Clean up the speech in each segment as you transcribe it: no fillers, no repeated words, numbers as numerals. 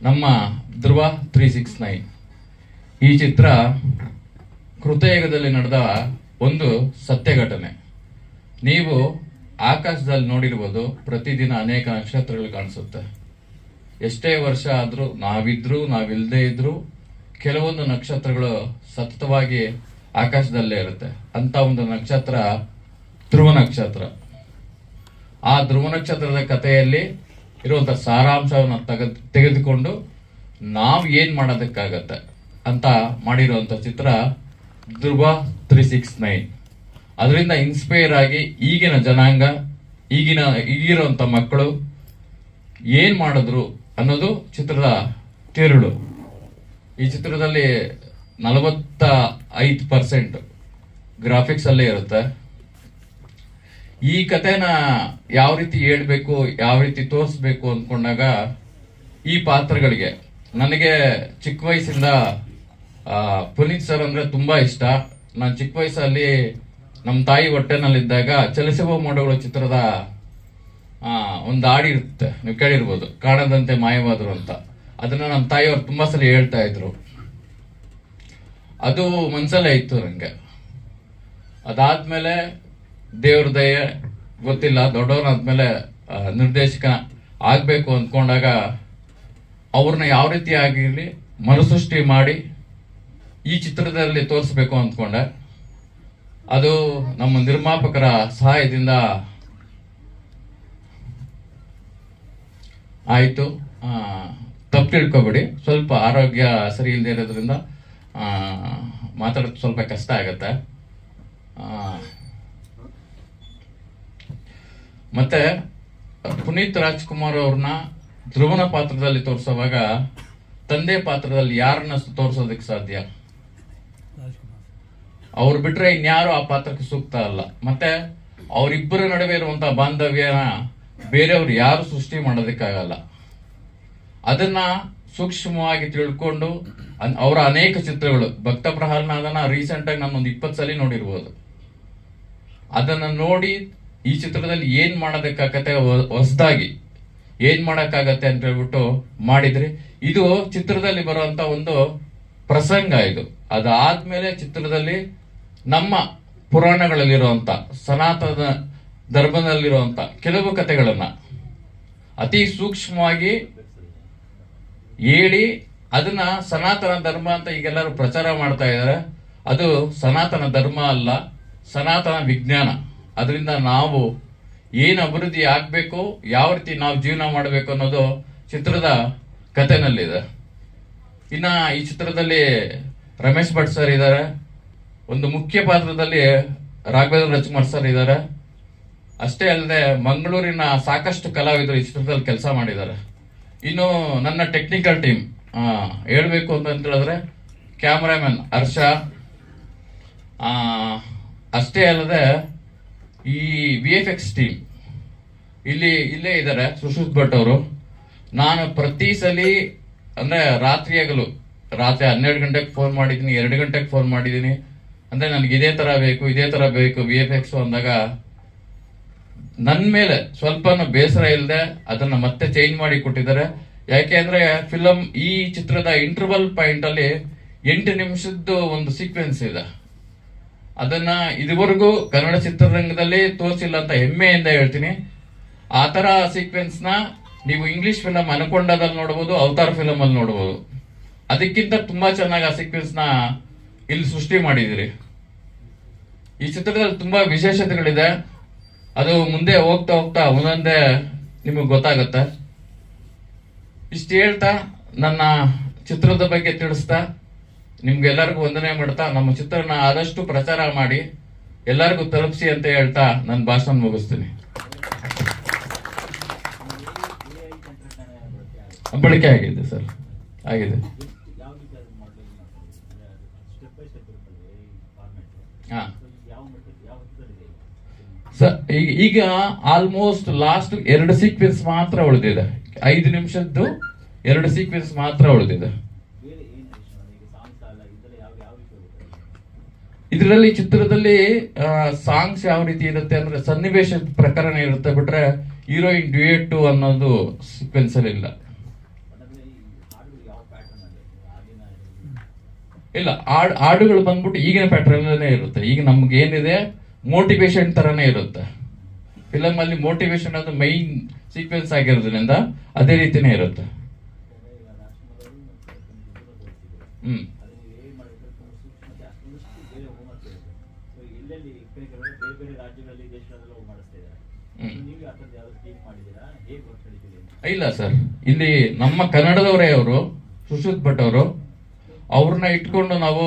ನಮ್ಮ ಧ್ರುವ 369 ಈ ಚಿತ್ರ ಕೃತಯುಗದಲ್ಲಿ ನಡೆದ ಒಂದು ಸತ್ಯ ಘಟನೆ. ನೀವು ಆಕಾಶದಲ್ಲಿ ನೋಡಿರ್ಬೋದು, ಪ್ರತಿದಿನ ಅನೇಕ ನಕ್ಷತ್ರಗಳು ಕಾಣಿಸುತ್ತೆ. ಎಷ್ಟೇ ವರ್ಷ ಆದ್ರೂ, ನಾವಿದ್ರು ನಾವಿಲ್ಲದೆ ಇದ್ರು, ಕೆಲವೊಂದು ನಕ್ಷತ್ರಗಳು ಸತತವಾಗಿ ಆಕಾಶದಲ್ಲೇ ಇರುತ್ತೆ. ಅಂತ ಒಂದು ನಕ್ಷತ್ರ ಧ್ರುವ ನಕ್ಷತ್ರ. ಆ ಧ್ರುವ ನಕ್ಷತ್ರದ ಕಥೆಯಲ್ಲಿ ಇರುವಂತಹ ಸಾರಾಂಶವನ್ನು ತೆಗೆದುಕೊಂಡು ನಾವು ಏನ್ ಮಾಡೋದಕ್ಕಾಗತ್ತೆ ಅಂತ ಮಾಡಿರುವಂತ ಚಿತ್ರ ಧ್ರುವ 369. ಅದರಿಂದ ಇನ್ಸ್ಪೈರ್ ಆಗಿ ಈಗಿನ ಜನಾಂಗ, ಈಗಿರುವಂತ ಮಕ್ಕಳು ಏನ್ ಮಾಡಿದ್ರು ಅನ್ನೋದು ಚಿತ್ರದ ತಿರುಳು. ಈ ಚಿತ್ರದಲ್ಲಿ 45% ಗ್ರಾಫಿಕ್ಸ್ ಅಲ್ಲೇ ಇರುತ್ತೆ. ಈ ಕಥೆನ ಯಾವ ರೀತಿ ಹೇಳ್ಬೇಕು, ಯಾವ ರೀತಿ ತೋರಿಸ್ಬೇಕು ಅಂದ್ಕೊಂಡಾಗ ಈ ಪಾತ್ರಗಳಿಗೆ ನನಗೆ ಚಿಕ್ಕ ವಯಸ್ಸಿಂದ ಪುನೀತ್ ಸರ್ ಅಂದ್ರೆ ತುಂಬಾ ಇಷ್ಟ. ನಾನು ಚಿಕ್ಕ ವಯಸ್ಸಲ್ಲಿ ನಮ್ಮ ತಾಯಿ ಹೊಟ್ಟೆನಲ್ಲಿದ್ದಾಗ ಚಲಿಸುವ ಮೋಡಗಳು ಚಿತ್ರದ ಒಂದು ಹಾಡಿ ಇರುತ್ತೆ, ನೀವು ಕೇಳಿರ್ಬೋದು, ಕಾಣದಂತೆ ಮಾಯವಾದ್ರು ಅಂತ. ಅದನ್ನ ನಮ್ಮ ತಾಯಿಯವರು ತುಂಬಾ ಸಲ ಹೇಳ್ತಾ ಇದ್ರು. ಅದು ಮನ್ಸಲ್ಲೇ ಇತ್ತು ನಂಗೆ. ಅದಾದ್ಮೇಲೆ ದೇವ್ರ ದಯ ಗೊತ್ತಿಲ್ಲ, ದೊಡ್ಡವನಾದ್ಮೇಲೆ ನಿರ್ದೇಶಕ ಆಗ್ಬೇಕು ಅಂದ್ಕೊಂಡಾಗ ಅವ್ರನ್ನ ಯಾವ ರೀತಿ ಆಗಿರ್ಲಿ ಮರುಸೃಷ್ಟಿ ಮಾಡಿ ಈ ಚಿತ್ರದಲ್ಲಿ ತೋರಿಸ್ಬೇಕು ಅಂದ್ಕೊಂಡೆ. ಅದು ನಮ್ಮ ನಿರ್ಮಾಪಕರ ಸಹಾಯದಿಂದ ಆಯ್ತು. ತಪ್ಪು ತಿಳ್ಕೊಬೇಡಿ, ಸ್ವಲ್ಪ ಆರೋಗ್ಯ ಸರಿ ಇಲ್ಲದೆ ಇರೋದ್ರಿಂದ ಮಾತಾಡೋದು ಸ್ವಲ್ಪ ಕಷ್ಟ ಆಗತ್ತೆ. ಮತ್ತೆ ಪುನೀತ್ ರಾಜ್ಕುಮಾರ್ ಅವ್ರನ್ನ ಧ್ರುವನ ಪಾತ್ರದಲ್ಲಿ ತೋರಿಸುವಾಗ ತಂದೆ ಪಾತ್ರದಲ್ಲಿ ಯಾರನ್ನ ತೋರಿಸೋದಕ್ಕೆ ಸಾಧ್ಯ? ಅವ್ರು ಬಿಟ್ರೆ ಇನ್ಯಾರು ಆ ಪಾತ್ರಕ್ಕೆ ಸೂಕ್ತ ಅಲ್ಲ. ಮತ್ತೆ ಅವರಿಬ್ಬರ ನಡುವೆ ಇರುವಂತಹ ಬಾಂಧವ್ಯನ ಬೇರೆಯವ್ರು ಯಾರು ಸೃಷ್ಟಿ ಮಾಡೋದಕ್ಕಾಗಲ್ಲ. ಅದನ್ನ ಸೂಕ್ಷ್ಮವಾಗಿ ತಿಳ್ಕೊಂಡು ಅವರ ಅನೇಕ ಚಿತ್ರಗಳು, ಭಕ್ತ ಪ್ರಹ್ಲಾದನ ರೀಸೆಂಟ್ ಆಗಿ ನಾನೊಂದು 20 ಸಲ ನೋಡಿರ್ಬೋದು. ಅದನ್ನ ನೋಡಿ ಈ ಚಿತ್ರದಲ್ಲಿ ಏನ್ ಮಾಡೋದಕ್ಕಾಗತ್ತೆ, ಹೊಸದಾಗಿ ಏನ್ ಮಾಡಕ್ಕಾಗತ್ತೆ ಅಂತ ಹೇಳ್ಬಿಟ್ಟು ಮಾಡಿದ್ರಿ. ಇದು ಚಿತ್ರದಲ್ಲಿ ಬರುವಂತ ಒಂದು ಪ್ರಸಂಗ. ಇದು ಅದಾದ್ಮೇಲೆ ಚಿತ್ರದಲ್ಲಿ ನಮ್ಮ ಪುರಾಣಗಳಲ್ಲಿರುವಂತ, ಸನಾತನ ಧರ್ಮದಲ್ಲಿರುವಂತ ಕೆಲವು ಕಥೆಗಳನ್ನ ಅತಿ ಸೂಕ್ಷ್ಮವಾಗಿ ಹೇಳಿ ಅದನ್ನ ಸನಾತನ ಧರ್ಮ ಅಂತ ಈಗೆಲ್ಲರೂ ಪ್ರಚಾರ ಮಾಡ್ತಾ ಇದ್ದಾರೆ. ಅದು ಸನಾತನ ಧರ್ಮ ಅಲ್ಲ, ಸನಾತನ ವಿಜ್ಞಾನ. ಅದರಿಂದ ನಾವು ಏನು ಅಭಿವೃದ್ಧಿ ಆಗ್ಬೇಕು, ಯಾವ ರೀತಿ ನಾವು ಜೀವನ ಮಾಡಬೇಕು ಅನ್ನೋದು ಚಿತ್ರದ ಕಥೆನಲ್ಲಿದೆ. ಇನ್ನ ಈ ಚಿತ್ರದಲ್ಲಿ ರಮೇಶ್ ಭಟ್ ಸರ್ ಇದ್ದಾರೆ. ಒಂದು ಮುಖ್ಯ ಪಾತ್ರದಲ್ಲಿ ರಾಘವೇಂದ್ರ ರಾಜ್ಕುಮಾರ್ ಸರ್ ಇದ್ದಾರೆ. ಅಷ್ಟೇ ಅಲ್ಲದೆ ಮಂಗಳೂರಿನ ಸಾಕಷ್ಟು ಕಲಾವಿದರು ಈ ಚಿತ್ರದಲ್ಲಿ ಕೆಲಸ ಮಾಡಿದ್ದಾರೆ. ಇನ್ನು ನನ್ನ ಟೆಕ್ನಿಕಲ್ ಟೀಮ್ ಹೇಳ್ಬೇಕು ಅಂತ ಹೇಳಿದ್ರೆ ಕ್ಯಾಮರಾಮನ್ ಹರ್ಷ, ಅಷ್ಟೇ ಅಲ್ಲದೆ ಈ VFX ಟೀಮ್ ಇಲ್ಲೇ ಇದ್ದಾರೆ, ಸುಶ್ರುತ್ ಭಟ್ ಅವರು. ನಾನು ಪ್ರತಿ ಸಲ ಅಂದ್ರೆ ರಾತ್ರಿ 12 ಗಂಟೆಗೆ ಫೋನ್ ಮಾಡಿದೀನಿ, 2 ಗಂಟೆಗೆ ಫೋನ್ ಮಾಡಿದೀನಿ. ಅಂದ್ರೆ ನನಗೆ ಇದೇ ತರ ಬೇಕು VFX ಅಂದಾಗ ನನ್ ಮೇಲೆ ಸ್ವಲ್ಪನೂ ಬೇಸರ ಇಲ್ಲದೆ ಅದನ್ನ ಮತ್ತೆ ಚೇಂಜ್ ಮಾಡಿ ಕೊಟ್ಟಿದ್ದಾರೆ. ಯಾಕೆಂದ್ರೆ ಫಿಲಂ ಈ ಚಿತ್ರದ ಇಂಟರ್ವಲ್ ಪಾಯಿಂಟ್ ಅಲ್ಲಿ 8 ನಿಮಿಷದ್ದು ಒಂದು ಸೀಕ್ವೆನ್ಸ್ ಇದೆ. ಅದನ್ನ ಇದುವರೆಗೂ ಕನ್ನಡ ಚಿತ್ರರಂಗದಲ್ಲಿ ತೋರಿಸಿಲ್ಲ ಅಂತ ಹೆಮ್ಮೆಯಿಂದ ಹೇಳ್ತೀನಿ. ಆ ತರ ಸೀಕ್ವೆನ್ಸ್ ನ ನೀವು ಇಂಗ್ಲಿಷ್ ಫಿಲಂ ಅನ್ಕೊಂಡದಲ್ಲಿ ನೋಡಬಹುದು, ಅವತಾರ್ ಫಿಲಂ ಅಲ್ಲಿ ನೋಡಬಹುದು. ಅದಕ್ಕಿಂತ ತುಂಬಾ ಚೆನ್ನಾಗಿ ಆ ಸೀಕ್ವೆನ್ಸ್ ನ ಇಲ್ಲಿ ಸೃಷ್ಟಿ ಮಾಡಿದಿರಿ. ಈ ಚಿತ್ರದಲ್ಲಿ ತುಂಬಾ ವಿಶೇಷತೆಗಳಿದೆ. ಅದು ಮುಂದೆ ಹೋಗ್ತಾ ಹೋಗ್ತಾ ಒಂದೊಂದೇ ನಿಮಗೆ ಗೊತ್ತಾಗುತ್ತೆ. ಇಷ್ಟು ಹೇಳ್ತಾ ನನ್ನ ಚಿತ್ರದ ಬಗ್ಗೆ ತಿಳಿಸ್ತಾ ನಿಮ್ಗೆಲ್ಲರಿಗೂ ವಂದನೆ ಮಾಡ್ತಾ, ನಮ್ಮ ಚಿತ್ರನ ಆದಷ್ಟು ಪ್ರಚಾರ ಮಾಡಿ ಎಲ್ಲರಿಗೂ ತಲುಪಿಸಿ ಅಂತ ಹೇಳ್ತಾ ನನ್ನ ಭಾಷಣ ಮುಗಿಸ್ತೀನಿ. ಬಳಕೆ ಆಗಿದೆ ಸರ್, ಆಗಿದೆ. ಈಗ ಆಲ್ಮೋಸ್ಟ್ ಲಾಸ್ಟ್ 2 ಸೀಕ್ವೆನ್ಸ್ ಮಾತ್ರ ಉಳಿದಿದೆ. 5 ನಿಮಿಷದ್ದು 2 ಸೀಕ್ವೆನ್ಸ್ ಮಾತ್ರ ಉಳಿದಿದೆ. ಇದರಲ್ಲಿ ಚಿತ್ರದಲ್ಲಿ ಸಾಂಗ್ಸ್ ಯಾವ ರೀತಿ ಇರುತ್ತೆ ಅಂದ್ರೆ ಸನ್ನಿವೇಶ ಪ್ರಕರಣ ಇರುತ್ತೆ, ಬಿಟ್ರೆ ಹೀರೋಯಿನ್ ಡ್ಯೂಯೆಟ್ ಅನ್ನೋದು ಸೀಕ್ವೆನ್ಸ್ ಅಲ್ಲಿ ಇಲ್ಲ. ಇಲ್ಲ, ಹಾಡುಗಳು ಬಂದ್ಬಿಟ್ಟು ಈಗಿನ ಪ್ಯಾಟ್ರನ್ನೇ ಇರುತ್ತೆ. ಈಗ ನಮ್ಗೆ ಏನಿದೆ ಮೋಟಿವೇಶನ್ ತರನೇ ಇರುತ್ತೆ. ಫಿಲಮ್ ಅಲ್ಲಿ ಮೋಟಿವೇಶನ್ ಅದು ಮೈನ್ ಸೀಕ್ವೆನ್ಸ್ ಆಗಿರೋದ್ರಿಂದ ಅದೇ ರೀತಿನೇ ಇರುತ್ತೆ. ಇಲ್ಲ ಸರ್, ಇಲ್ಲಿ ನಮ್ಮ ಕನ್ನಡದವರೇ ಅವರು, ಸುಶ್ರುತ್ ಭಟ್ ಅವರು, ಅವ್ರನ್ನ ಇಟ್ಕೊಂಡು ನಾವು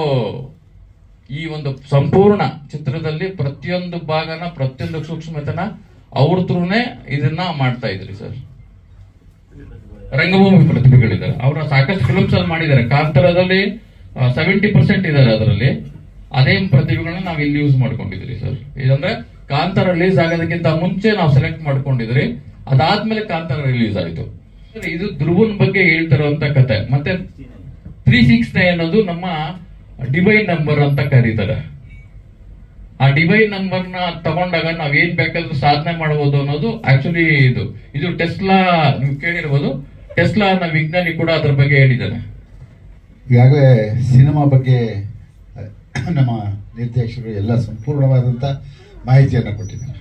ಈ ಒಂದು ಸಂಪೂರ್ಣ ಚಿತ್ರದಲ್ಲಿ ಪ್ರತಿಯೊಂದು ಭಾಗನ, ಪ್ರತಿಯೊಂದು ಸೂಕ್ಷ್ಮತೆನ ಅವ್ರ ಥ್ರೂನೇ ಇದನ್ನ ಮಾಡ್ತಾ ಇದ್ರಿ ಸರ್. ರಂಗಭೂಮಿ ಪ್ರತಿಭೆಗಳಿದ್ದಾರೆ, ಅವರ ಸಾಕಷ್ಟು ಫಿಲ್ಮ್ಸ್ ಅಲ್ಲಿ ಮಾಡಿದ್ದಾರೆ. ಕಾಂತಾರದಲ್ಲಿ 70% ಇದ್ದಾರೆ ಅದರಲ್ಲಿ. ಅದೇ ಪ್ರತಿಭೆಗಳನ್ನ ನಾವು ಇಲ್ಲಿ ಯೂಸ್ ಮಾಡ್ಕೊಂಡಿದ್ರಿ ಸರ್. ಇದಂದ್ರೆ ಕಾಂತಾರ ರಿಲೀಸ್ ಆಗೋದಕ್ಕಿಂತ ಮುಂಚೆ ನಾವು ಸೆಲೆಕ್ಟ್ ಮಾಡ್ಕೊಂಡಿದ್ರಿ, ಅದಾದ್ಮೇಲೆ ಕಾಂತಾರ ರಿಲೀಸ್ ಆಯ್ತು. ಇದು ಧ್ರುವನ್ ಬಗ್ಗೆ ಹೇಳ್ತಿರುವಂತ ಕತೆ. ಮತ್ತೆ 369 ಅನ್ನೋದು ನಮ್ಮ ಡಿವೈನ್ ನಂಬರ್ ಅಂತ ಕರೀತಾರೆ. ಆ ಡಿವೈನ್ ನಂಬರ್ ನ ತಗೊಂಡಾಗ ನಾವ್ ಏನ್ ಬೇಕಾದ್ರೂ ಸಾಧನೆ ಮಾಡಬಹುದು ಅನ್ನೋದು ಆಕ್ಚುಲಿ ಇದು ಟೆಸ್ಲಾ, ನೀವು ಕೇಳಿರ್ಬೋದು. ಟೆಸ್ಲಾ ಅನ್ನೋ ವಿಜ್ಞಾನಿ ಕೂಡ ಅದ್ರ ಬಗ್ಗೆ ಹೇಳಿದ್ದಾನೆ. ಈಗಾಗಲೇ ಸಿನಿಮಾ ಬಗ್ಗೆ ನಮ್ಮ ನಿರ್ದೇಶಕರು ಎಲ್ಲ ಸಂಪೂರ್ಣವಾದಂಥ ಮಾಹಿತಿಯನ್ನು ಕೊಟ್ಟಿದ್ದಾರೆ.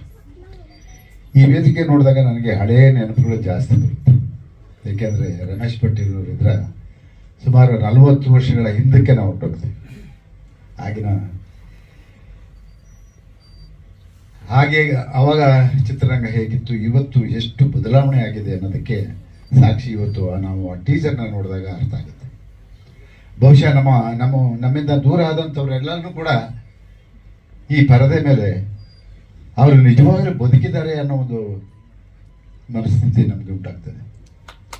ಈ ವೇದಿಕೆ ನೋಡಿದಾಗ ನನಗೆ ಹಳೆಯ ನೆನಪುಗಳು ಜಾಸ್ತಿ ಬರುತ್ತೆ. ಏಕೆಂದರೆ ರಮೇಶ್ ಭಟ್ಟಿರೋರಿದ್ರೆ ಸುಮಾರು 40 ವರ್ಷಗಳ ಹಿಂದಕ್ಕೆ ನಾವು ಹೊರಟೋಗ್ತೀವಿ. ಹಾಗೆ ಅವಾಗ ಚಿತ್ರರಂಗ ಹೇಗಿತ್ತು, ಇವತ್ತು ಎಷ್ಟು ಬದಲಾವಣೆ ಆಗಿದೆ ಅನ್ನೋದಕ್ಕೆ ಸಾಕ್ಷಿ ಇವತ್ತು ನಾವು ಆ ಟೀಸರ್ನ ನೋಡಿದಾಗ ಅರ್ಥ ಆಗುತ್ತೆ. ಬಹುಶಃ ನಮ್ಮಿಂದ ದೂರ ಆದಂಥವ್ರೆಲ್ಲರೂ ಕೂಡ ಈ ಪರದೆ ಮೇಲೆ ಅವರು ನಿಜವಾಗ್ಲೂ ಬದುಕಿದ್ದಾರೆ ಅನ್ನೋ ಒಂದು ಮನಸ್ಥಿತಿ ನಮಗೆ ಉಂಟಾಗ್ತದೆ.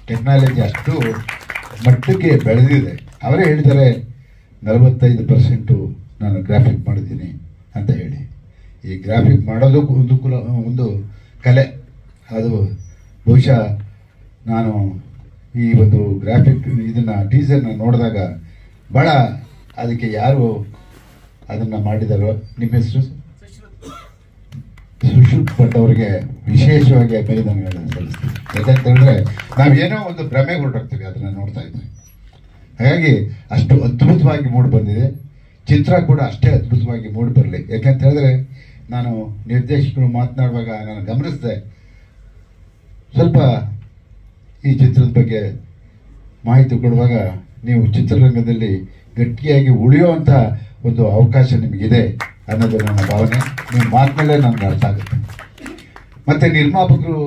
ಟೆಕ್ನಾಲಜಿ ಅಷ್ಟು ಮಟ್ಟಕ್ಕೆ ಬೆಳೆದಿದೆ. ಅವರೇ ಹೇಳ್ತಾರೆ 45% ನಾನು ಗ್ರಾಫಿಕ್ ಮಾಡಿದ್ದೀನಿ ಅಂತ ಹೇಳಿ. ಈ ಗ್ರಾಫಿಕ್ ಮಾಡೋದು ಒಂದು ಕಲೆ. ಅದು ಬಹುಶಃ ನಾನು ಈ ಒಂದು ಗ್ರಾಫಿಕ್ ಇದನ್ನ ಟೀಸರ್ನ ನೋಡಿದಾಗ ಭಾಳ ಅದಕ್ಕೆ ಯಾರು ಅದನ್ನು ಮಾಡಿದಾರೋ, ನಿಮ್ಮ ಹೆಸರು ಸುಶ್ರುತ್ ಭಟ್ ಅವರಿಗೆ ವಿಶೇಷವಾಗಿ ಅಭಿನಂದನೆಗಳನ್ನು ಸಲ್ಲಿಸ್ತೀವಿ. ಯಾಕಂತ ಹೇಳಿದ್ರೆ ನಾವೇನೋ ಒಂದು ಭ್ರಮೆ ಹೊರಟೋಗ್ತೀವಿ ಅದನ್ನು ನೋಡ್ತಾ ಇದ್ವಿ. ಹಾಗಾಗಿ ಅಷ್ಟು ಅದ್ಭುತವಾಗಿ ಮೂಡಿ ಬಂದಿದೆ. ಚಿತ್ರ ಕೂಡ ಅಷ್ಟೇ ಅದ್ಭುತವಾಗಿ ಮೂಡಿ ಬರಲಿ. ಯಾಕಂತ ಹೇಳಿದ್ರೆ ನಾನು ನಿರ್ದೇಶಕರು ಮಾತನಾಡುವಾಗ ನಾನು ಗಮನಿಸಿದೆ, ಸ್ವಲ್ಪ ಈ ಚಿತ್ರದ ಬಗ್ಗೆ ಮಾಹಿತಿ ಕೊಡುವಾಗ ನೀವು ಚಿತ್ರರಂಗದಲ್ಲಿ ಗಟ್ಟಿಯಾಗಿ ಉಳಿಯುವಂಥ ಒಂದು ಅವಕಾಶ ನಿಮಗಿದೆ ಅನ್ನೋದು ನನ್ನ ಭಾವನೆ. ನಿಮ್ಮ ಮಾತಿನಲ್ಲೇ ನನಗೆ ಅರ್ಥ ಆಗುತ್ತೆ. ಮತ್ತು ನಿರ್ಮಾಪಕರು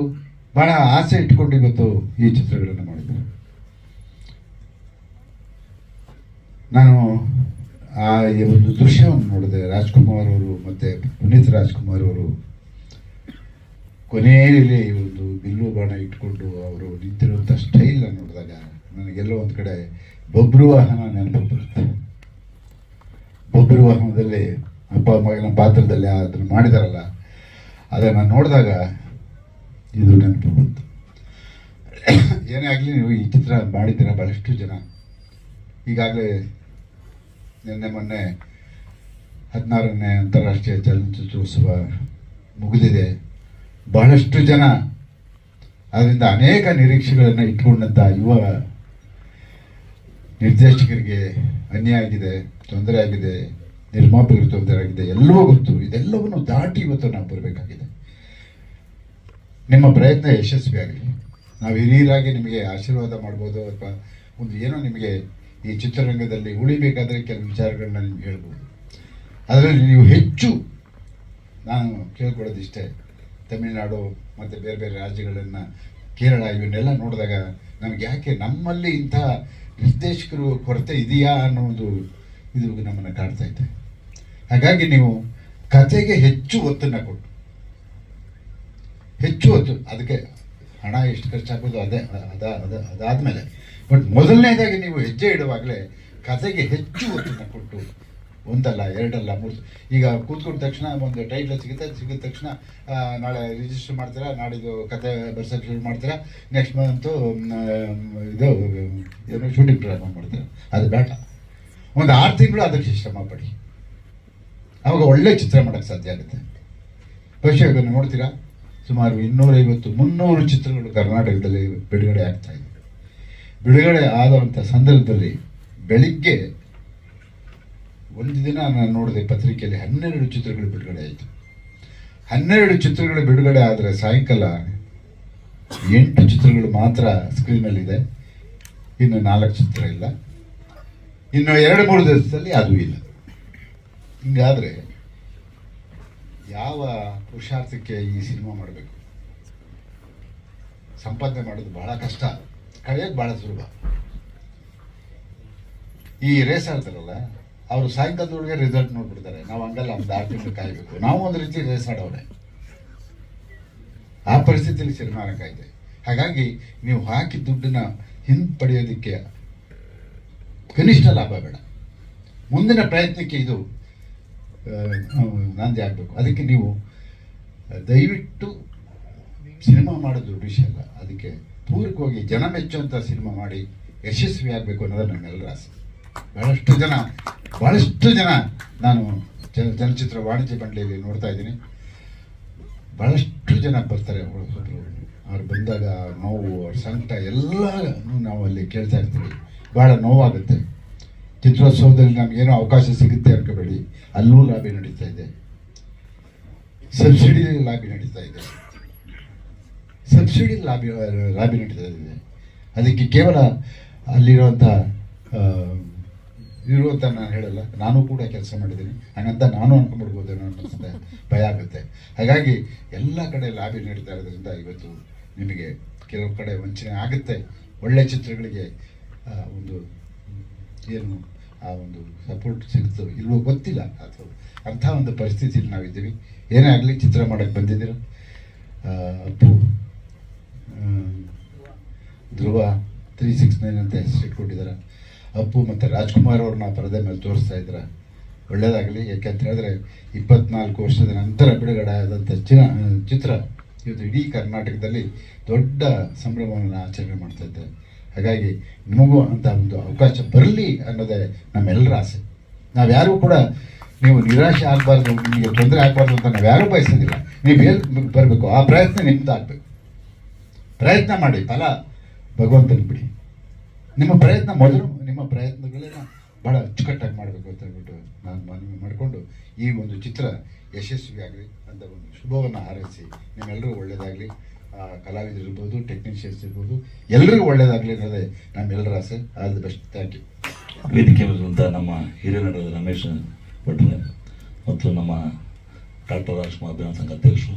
ಬಹಳ ಆಸೆ ಇಟ್ಕೊಂಡು ಇವತ್ತು ಈ ಚಿತ್ರಗಳನ್ನು ಮಾಡಿದ್ದಾರೆ. ನಾನು ಆ ಒಂದು ದೃಶ್ಯವನ್ನು ನೋಡಿದೆ. ರಾಜ್ಕುಮಾರ್ ಅವರು ಮತ್ತು ಪುನೀತ್ ರಾಜ್ಕುಮಾರ್ ಅವರು ಕೊನೆಯಲ್ಲಿ ಒಂದು ಬಿಲ್ಲು ಬಾಣ ಇಟ್ಕೊಂಡು ಅವರು ನಿಂತಿರುವಂಥ ಸ್ಟೈಲ್ನ ನೋಡಿದಾಗ ನನಗೆಲ್ಲೋ ಒಂದು ಕಡೆ ಬೊಬ್ರು ವಾಹನ ನೆನಪು ಬರುತ್ತೆ. ಬೊಬ್ರು ವಾಹನದಲ್ಲಿ ಅಪ್ಪ ಮಗನ ಪಾತ್ರದಲ್ಲಿ ಅದನ್ನು ಮಾಡಿದಾರಲ್ಲ, ಅದನ್ನು ನೋಡಿದಾಗ ಇದು ನೆನಪು ಬಂತು. ಏನೇ ಆಗಲಿ, ನೀವು ಈ ಚಿತ್ರ ಮಾಡಿದ್ದೀರ ಭಾಳಷ್ಟು ಜನ. ಈಗಾಗಲೇ ಮೊನ್ನೆ 16ನೇ ಅಂತಾರಾಷ್ಟ್ರೀಯ ಚಲನಚಿತ್ರೋತ್ಸವ ಮುಗಿದಿದೆ. ಬಹಳಷ್ಟು ಜನ ಅದರಿಂದ ಅನೇಕ ನಿರೀಕ್ಷೆಗಳನ್ನು ಇಟ್ಕೊಂಡಂಥ ಯುವ ನಿರ್ದೇಶಕರಿಗೆ ಅನ್ಯಾಯ ಆಗಿದೆ, ತೊಂದರೆ ಆಗಿದೆ, ನಿರ್ಮಾಪಕರಿಗೆ ತೊಂದರೆ ಆಗಿದೆ, ಎಲ್ಲವೂ ಗೊತ್ತು. ಇದೆಲ್ಲವನ್ನು ದಾಟಿ ಇವತ್ತು ನಾವು ಬರಬೇಕಾಗಿದೆ. ನಿಮ್ಮ ಪ್ರಯತ್ನ ಯಶಸ್ವಿ ಆಗಲಿ. ನಾವು ಹಿರಿಯರಾಗಿ ನಿಮಗೆ ಆಶೀರ್ವಾದ ಮಾಡ್ಬೋದು, ಅಥವಾ ಒಂದು ಏನೋ ನಿಮಗೆ ಈ ಚಿತ್ರರಂಗದಲ್ಲಿ ಉಳಿಬೇಕಾದ್ರೆ ಕೆಲವು ವಿಚಾರಗಳನ್ನ ನಿಮ್ಗೆ ಹೇಳ್ಬೋದು. ಅದರಲ್ಲಿ ನೀವು ಹೆಚ್ಚು, ನಾನು ಕೇಳ್ಕೊಳ್ಳೋದಿಷ್ಟೇ, ತಮಿಳುನಾಡು ಮತ್ತು ಬೇರೆ ಬೇರೆ ರಾಜ್ಯಗಳನ್ನು, ಕೇರಳ, ಇವನ್ನೆಲ್ಲ ನೋಡಿದಾಗ ನಮಗೆ ಯಾಕೆ ನಮ್ಮಲ್ಲಿ ಇಂಥ ನಿರ್ದೇಶಕರು ಕೊರತೆ ಇದೆಯಾ ಅನ್ನೋ ಒಂದು ಇದು ನಮ್ಮನ್ನು ಕಾಡ್ತಾ ಇದೆ. ಹಾಗಾಗಿ ನೀವು ಕಥೆಗೆ ಹೆಚ್ಚು ಒತ್ತನ್ನು ಕೊಟ್ಟು, ಹೆಚ್ಚು ಹೊತ್ತು, ಅದಕ್ಕೆ ಹಣ ಎಷ್ಟು ಖರ್ಚಾಗೋದು ಅದಾದಮೇಲೆ, ಬಟ್ ಮೊದಲನೇದಾಗಿ ನೀವು ಹೆಜ್ಜೆ ಇಡುವಾಗಲೇ ಕಥೆಗೆ ಹೆಚ್ಚು ಒತ್ತನ್ನು ಕೊಟ್ಟು, ಒಂದಲ್ಲ ಎರಡಲ್ಲ ಮೂರು, ಈಗ ಕೂತ್ಕೊಂಡ ತಕ್ಷಣ ಒಂದು ಟೈಟ್ಲ್ ಸಿಗಿದ ತಕ್ಷಣ ನಾಳೆ ರಿಜಿಸ್ಟರ್ ಮಾಡ್ತೀರಾ, ನಾಡಿದ್ದು ಕತೆ ಬರ್ಸೋಕ್ಕೆ ಶುರು ಮಾಡ್ತೀರಾ, ನೆಕ್ಸ್ಟ್ ಮಂತು ಇದು ಏನೋ ಶೂಟಿಂಗ್ ಪ್ರಾರಂಭ ಮಾಡ್ತೀರಾ. ಅದು ಬೇಡ. ಒಂದು 6 ತಿಂಗಳು ಅದಕ್ಕೆ ಶ್ರಮ ಪಡಿ, ಅವಾಗ ಒಳ್ಳೆ ಚಿತ್ರ ಮಾಡೋಕ್ಕೆ ಸಾಧ್ಯ ಆಗುತ್ತೆ. ಬಹುಶಃ ಇದನ್ನು ನೋಡ್ತೀರಾ, ಸುಮಾರು 250-300 ಚಿತ್ರಗಳು ಕರ್ನಾಟಕದಲ್ಲಿ ಬಿಡುಗಡೆ ಆಗ್ತಾ ಇದೆ. ಬಿಡುಗಡೆ ಆದಂಥ ಸಂದರ್ಭದಲ್ಲಿ ಬೆಳಿಗ್ಗೆ ಒಂದು ದಿನ ನಾನು ನೋಡಿದೆ ಪತ್ರಿಕೆಯಲ್ಲಿ 12 ಚಿತ್ರಗಳು ಬಿಡುಗಡೆ ಆಯಿತು. 12 ಚಿತ್ರಗಳು ಬಿಡುಗಡೆ ಆದರೆ ಸಾಯಂಕಾಲ 8 ಚಿತ್ರಗಳು ಮಾತ್ರ ಸ್ಕ್ರೀನಲ್ಲಿದೆ, ಇನ್ನು 4 ಚಿತ್ರ ಇಲ್ಲ, ಇನ್ನು 2-3 ದಿವಸದಲ್ಲಿ ಅದು ಇಲ್ಲ. ಹಿಂಗಾದರೆ ಯಾವ ಪುರುಷಾರ್ಥಕ್ಕೆ ಈ ಸಿನಿಮಾ ಮಾಡಬೇಕು? ಸಂಪಾದನೆ ಮಾಡೋದು ಬಹಳ ಕಷ್ಟ, ಕಳೆಯೋದು ಬಹಳ ಸುಲಭ. ಈ ರೇಸ್ ಆಡ್ತಾರಲ್ಲ, ಅವರು ಸಾಯಂಕಾಲದೊಳಗೆ ರಿಸಲ್ಟ್ ನೋಡ್ಬಿಡ್ತಾರೆ. ನಾವು ಹಂಗಲ್ಲ, ಒಂದು 6 ತಿಂಗಳು ಕಾಯಬೇಕು. ನಾವು ಒಂದು ರೀತಿ ರೇಸ್ ಆಡೋರೆ, ಆ ಪರಿಸ್ಥಿತಿಯಲ್ಲಿ ಸಿನಿಮಾ ಇದೆ. ಹಾಗಾಗಿ ನೀವು ಹಾಕಿ ದುಡ್ಡನ್ನ ಹಿಂಪಡೆಯೋದಕ್ಕೆ ಕನಿಷ್ಠ ಲಾಭ ಬೇಡ. ಮುಂದಿನ ಪ್ರಯತ್ನಕ್ಕೆ ಇದು ನಾಂದಿ ಆಗಬೇಕು. ಅದಕ್ಕೆ ನೀವು ದಯವಿಟ್ಟು ಸಿನಿಮಾ ಮಾಡೋದು ದೊಡ್ಡ ವಿಷಯ ಅಲ್ಲ, ಅದಕ್ಕೆ ಪೂರಕವಾಗಿ ಜನ ಮೆಚ್ಚುವಂಥ ಸಿನಿಮಾ ಮಾಡಿ ಯಶಸ್ವಿ ಆಗಬೇಕು ಅನ್ನೋದು ನಮ್ಮೆಲ್ಲರ ಆಸೆ. ಬಹಳಷ್ಟು ಜನ ನಾನು ಚಲನಚಿತ್ರ ವಾಣಿಜ್ಯ ಮಂಡಳಿಯಲ್ಲಿ ನೋಡ್ತಾ ಇದ್ದೀನಿ. ಬಹಳಷ್ಟು ಜನ ಬರ್ತಾರೆ, ಅವ್ರು ಬಂದಾಗ ನೋವು, ಅವ್ರ ಸಂಕಟ ಎಲ್ಲ ನಾವು ಅಲ್ಲಿ ಕೇಳ್ತಾ ಇರ್ತೀವಿ. ಭಾಳ ನೋವಾಗುತ್ತೆ. ಚಿತ್ರೋತ್ಸವದಲ್ಲಿ ನಮಗೇನೋ ಅವಕಾಶ ಸಿಗುತ್ತೆ ಅನ್ಕೋಬೇಡಿ, ಅಲ್ಲೂ ಲಾಬಿ ನಡೀತಾ ಇದೆ, ಸಬ್ಸಿಡಿ ಲಾಬಿ ನಡೀತಾ ಇದೆ, ಲಾಬಿ ನಡೀತಾ ಇದೆ. ಅದಕ್ಕೆ ಕೇವಲ ಅಲ್ಲಿರುವಂಥ ನಾನು ಹೇಳಲ್ಲ, ನಾನು ಕೂಡ ಕೆಲಸ ಮಾಡಿದ್ದೀನಿ, ಹಾಗಂತ ನಾನು ಅನ್ಕೊಂಡ್ಬಿಡ್ಬೋದೇನೋ ಅನ್ನೋದು ಭಯ ಆಗುತ್ತೆ. ಹಾಗಾಗಿ ಎಲ್ಲ ಕಡೆ ಲಾಬಿ ನಡೀತಾ ಇರೋದ್ರಿಂದ ಇವತ್ತು ನಿಮಗೆ ಕೆಲವು ಕಡೆ ವಂಚನೆ ಆಗುತ್ತೆ. ಒಳ್ಳೆ ಚಿತ್ರಗಳಿಗೆ ಒಂದು ಏನು ಆ ಒಂದು ಸಪೋರ್ಟ್ ಸಿಗುತ್ತೋ ಇಲ್ವೋ ಗೊತ್ತಿಲ್ಲ, ಅಥವಾ ಅಂಥ ಒಂದು ಪರಿಸ್ಥಿತಿಯಲ್ಲಿ ನಾವಿದ್ದೀವಿ. ಏನೇ ಆಗಲಿ ಚಿತ್ರ ಮಾಡೋಕ್ಕೆ ಬಂದಿದ್ದೀರ. ಅಪ್ಪು, ಧ್ರುವ 369 ಅಂತ ಹೆಸರಿಟ್ಕೊಂಡಿದ್ದಾರೆ. ಅಪ್ಪು ಮತ್ತು ರಾಜ್ಕುಮಾರ್ ಅವ್ರನ್ನ ಪರದೆ ಮೇಲೆ ತೋರಿಸ್ತಾ ಇದ್ದಾರೆ. ಒಳ್ಳೆಯದಾಗಲಿ. ಯಾಕೆಂತ ಹೇಳಿದ್ರೆ 24 ವರ್ಷದ ನಂತರ ಬಿಡುಗಡೆ ಆದಂಥ ಚಿತ್ರ ಇವತ್ತು ಇಡೀ ಕರ್ನಾಟಕದಲ್ಲಿ ದೊಡ್ಡ ಸಂಭ್ರಮವನ್ನು ಆಚರಣೆ ಮಾಡ್ತಾ ಇದ್ದಾರೆ. ಹಾಗಾಗಿ ನಿಮಗೂ ಅಂತ ಒಂದು ಅವಕಾಶ ಬರಲಿ ಅನ್ನೋದೇ ನಮ್ಮೆಲ್ಲರ ಆಸೆ. ನಾವ್ಯಾರೂ ಕೂಡ ನೀವು ನಿರಾಶೆ ಆಗಬಾರ್ದು, ನಿಮಗೆ ತೊಂದರೆ ಆಗಬಾರ್ದು ಅಂತ ನಾವ್ಯಾರೂ ಬಯಸೋದಿಲ್ಲ. ನೀವು ಎಲ್ಲಿ ಬರಬೇಕು, ಆ ಪ್ರಯತ್ನ ನಿಮ್ದು ಆಗಬೇಕು. ಪ್ರಯತ್ನ ಮಾಡಿ, ಫಲ ಭಗವಂತನಿಗೆ ಬಿಡಿ. ನಿಮ್ಮ ಪ್ರಯತ್ನ ಮೊದಲು, ನಿಮ್ಮ ಪ್ರಯತ್ನಗಳನ್ನ ಭಾಳ ಅಚ್ಚುಕಟ್ಟಾಗಿ ಮಾಡಬೇಕು ಅಂತ ಹೇಳ್ಬಿಟ್ಟು ನಾನು ಮನವಿ ಮಾಡಿಕೊಂಡು ಈ ಒಂದು ಚಿತ್ರ ಯಶಸ್ವಿ ಆಗಲಿ ಅಂತ ಒಂದು ಶುಭವನ್ನು ಹಾರೈಸಿ ನಿಮ್ಮೆಲ್ಲರೂ ಒಳ್ಳೆಯದಾಗಲಿ. ಕಲಾವಿದರಿರ್ಬೋದು, ಟೆಕ್ನಿಷಿಯನ್ಸ್ ಇರ್ಬೋದು, ಎಲ್ಲರಿಗೂ ಒಳ್ಳೆಯದಾಗಲಿ ಅನ್ನೋದೇ ನಮ್ಮೆಲ್ಲರ ಆಸೆ. All the best. Thank you. ವೇದಿಕೆ ಮೇಲಿರುವಂಥ ನಮ್ಮ ಹಿರಿಯ ನಟ ರಮೇಶ್ ಭಟ್ರೆ ಮತ್ತು ನಮ್ಮ ಡಾಕ್ಟರ್ ರಾಜ್ಕುಮಾರ್ ಅಭಿನವ ಸಂಘ ಅಧ್ಯಕ್ಷರು,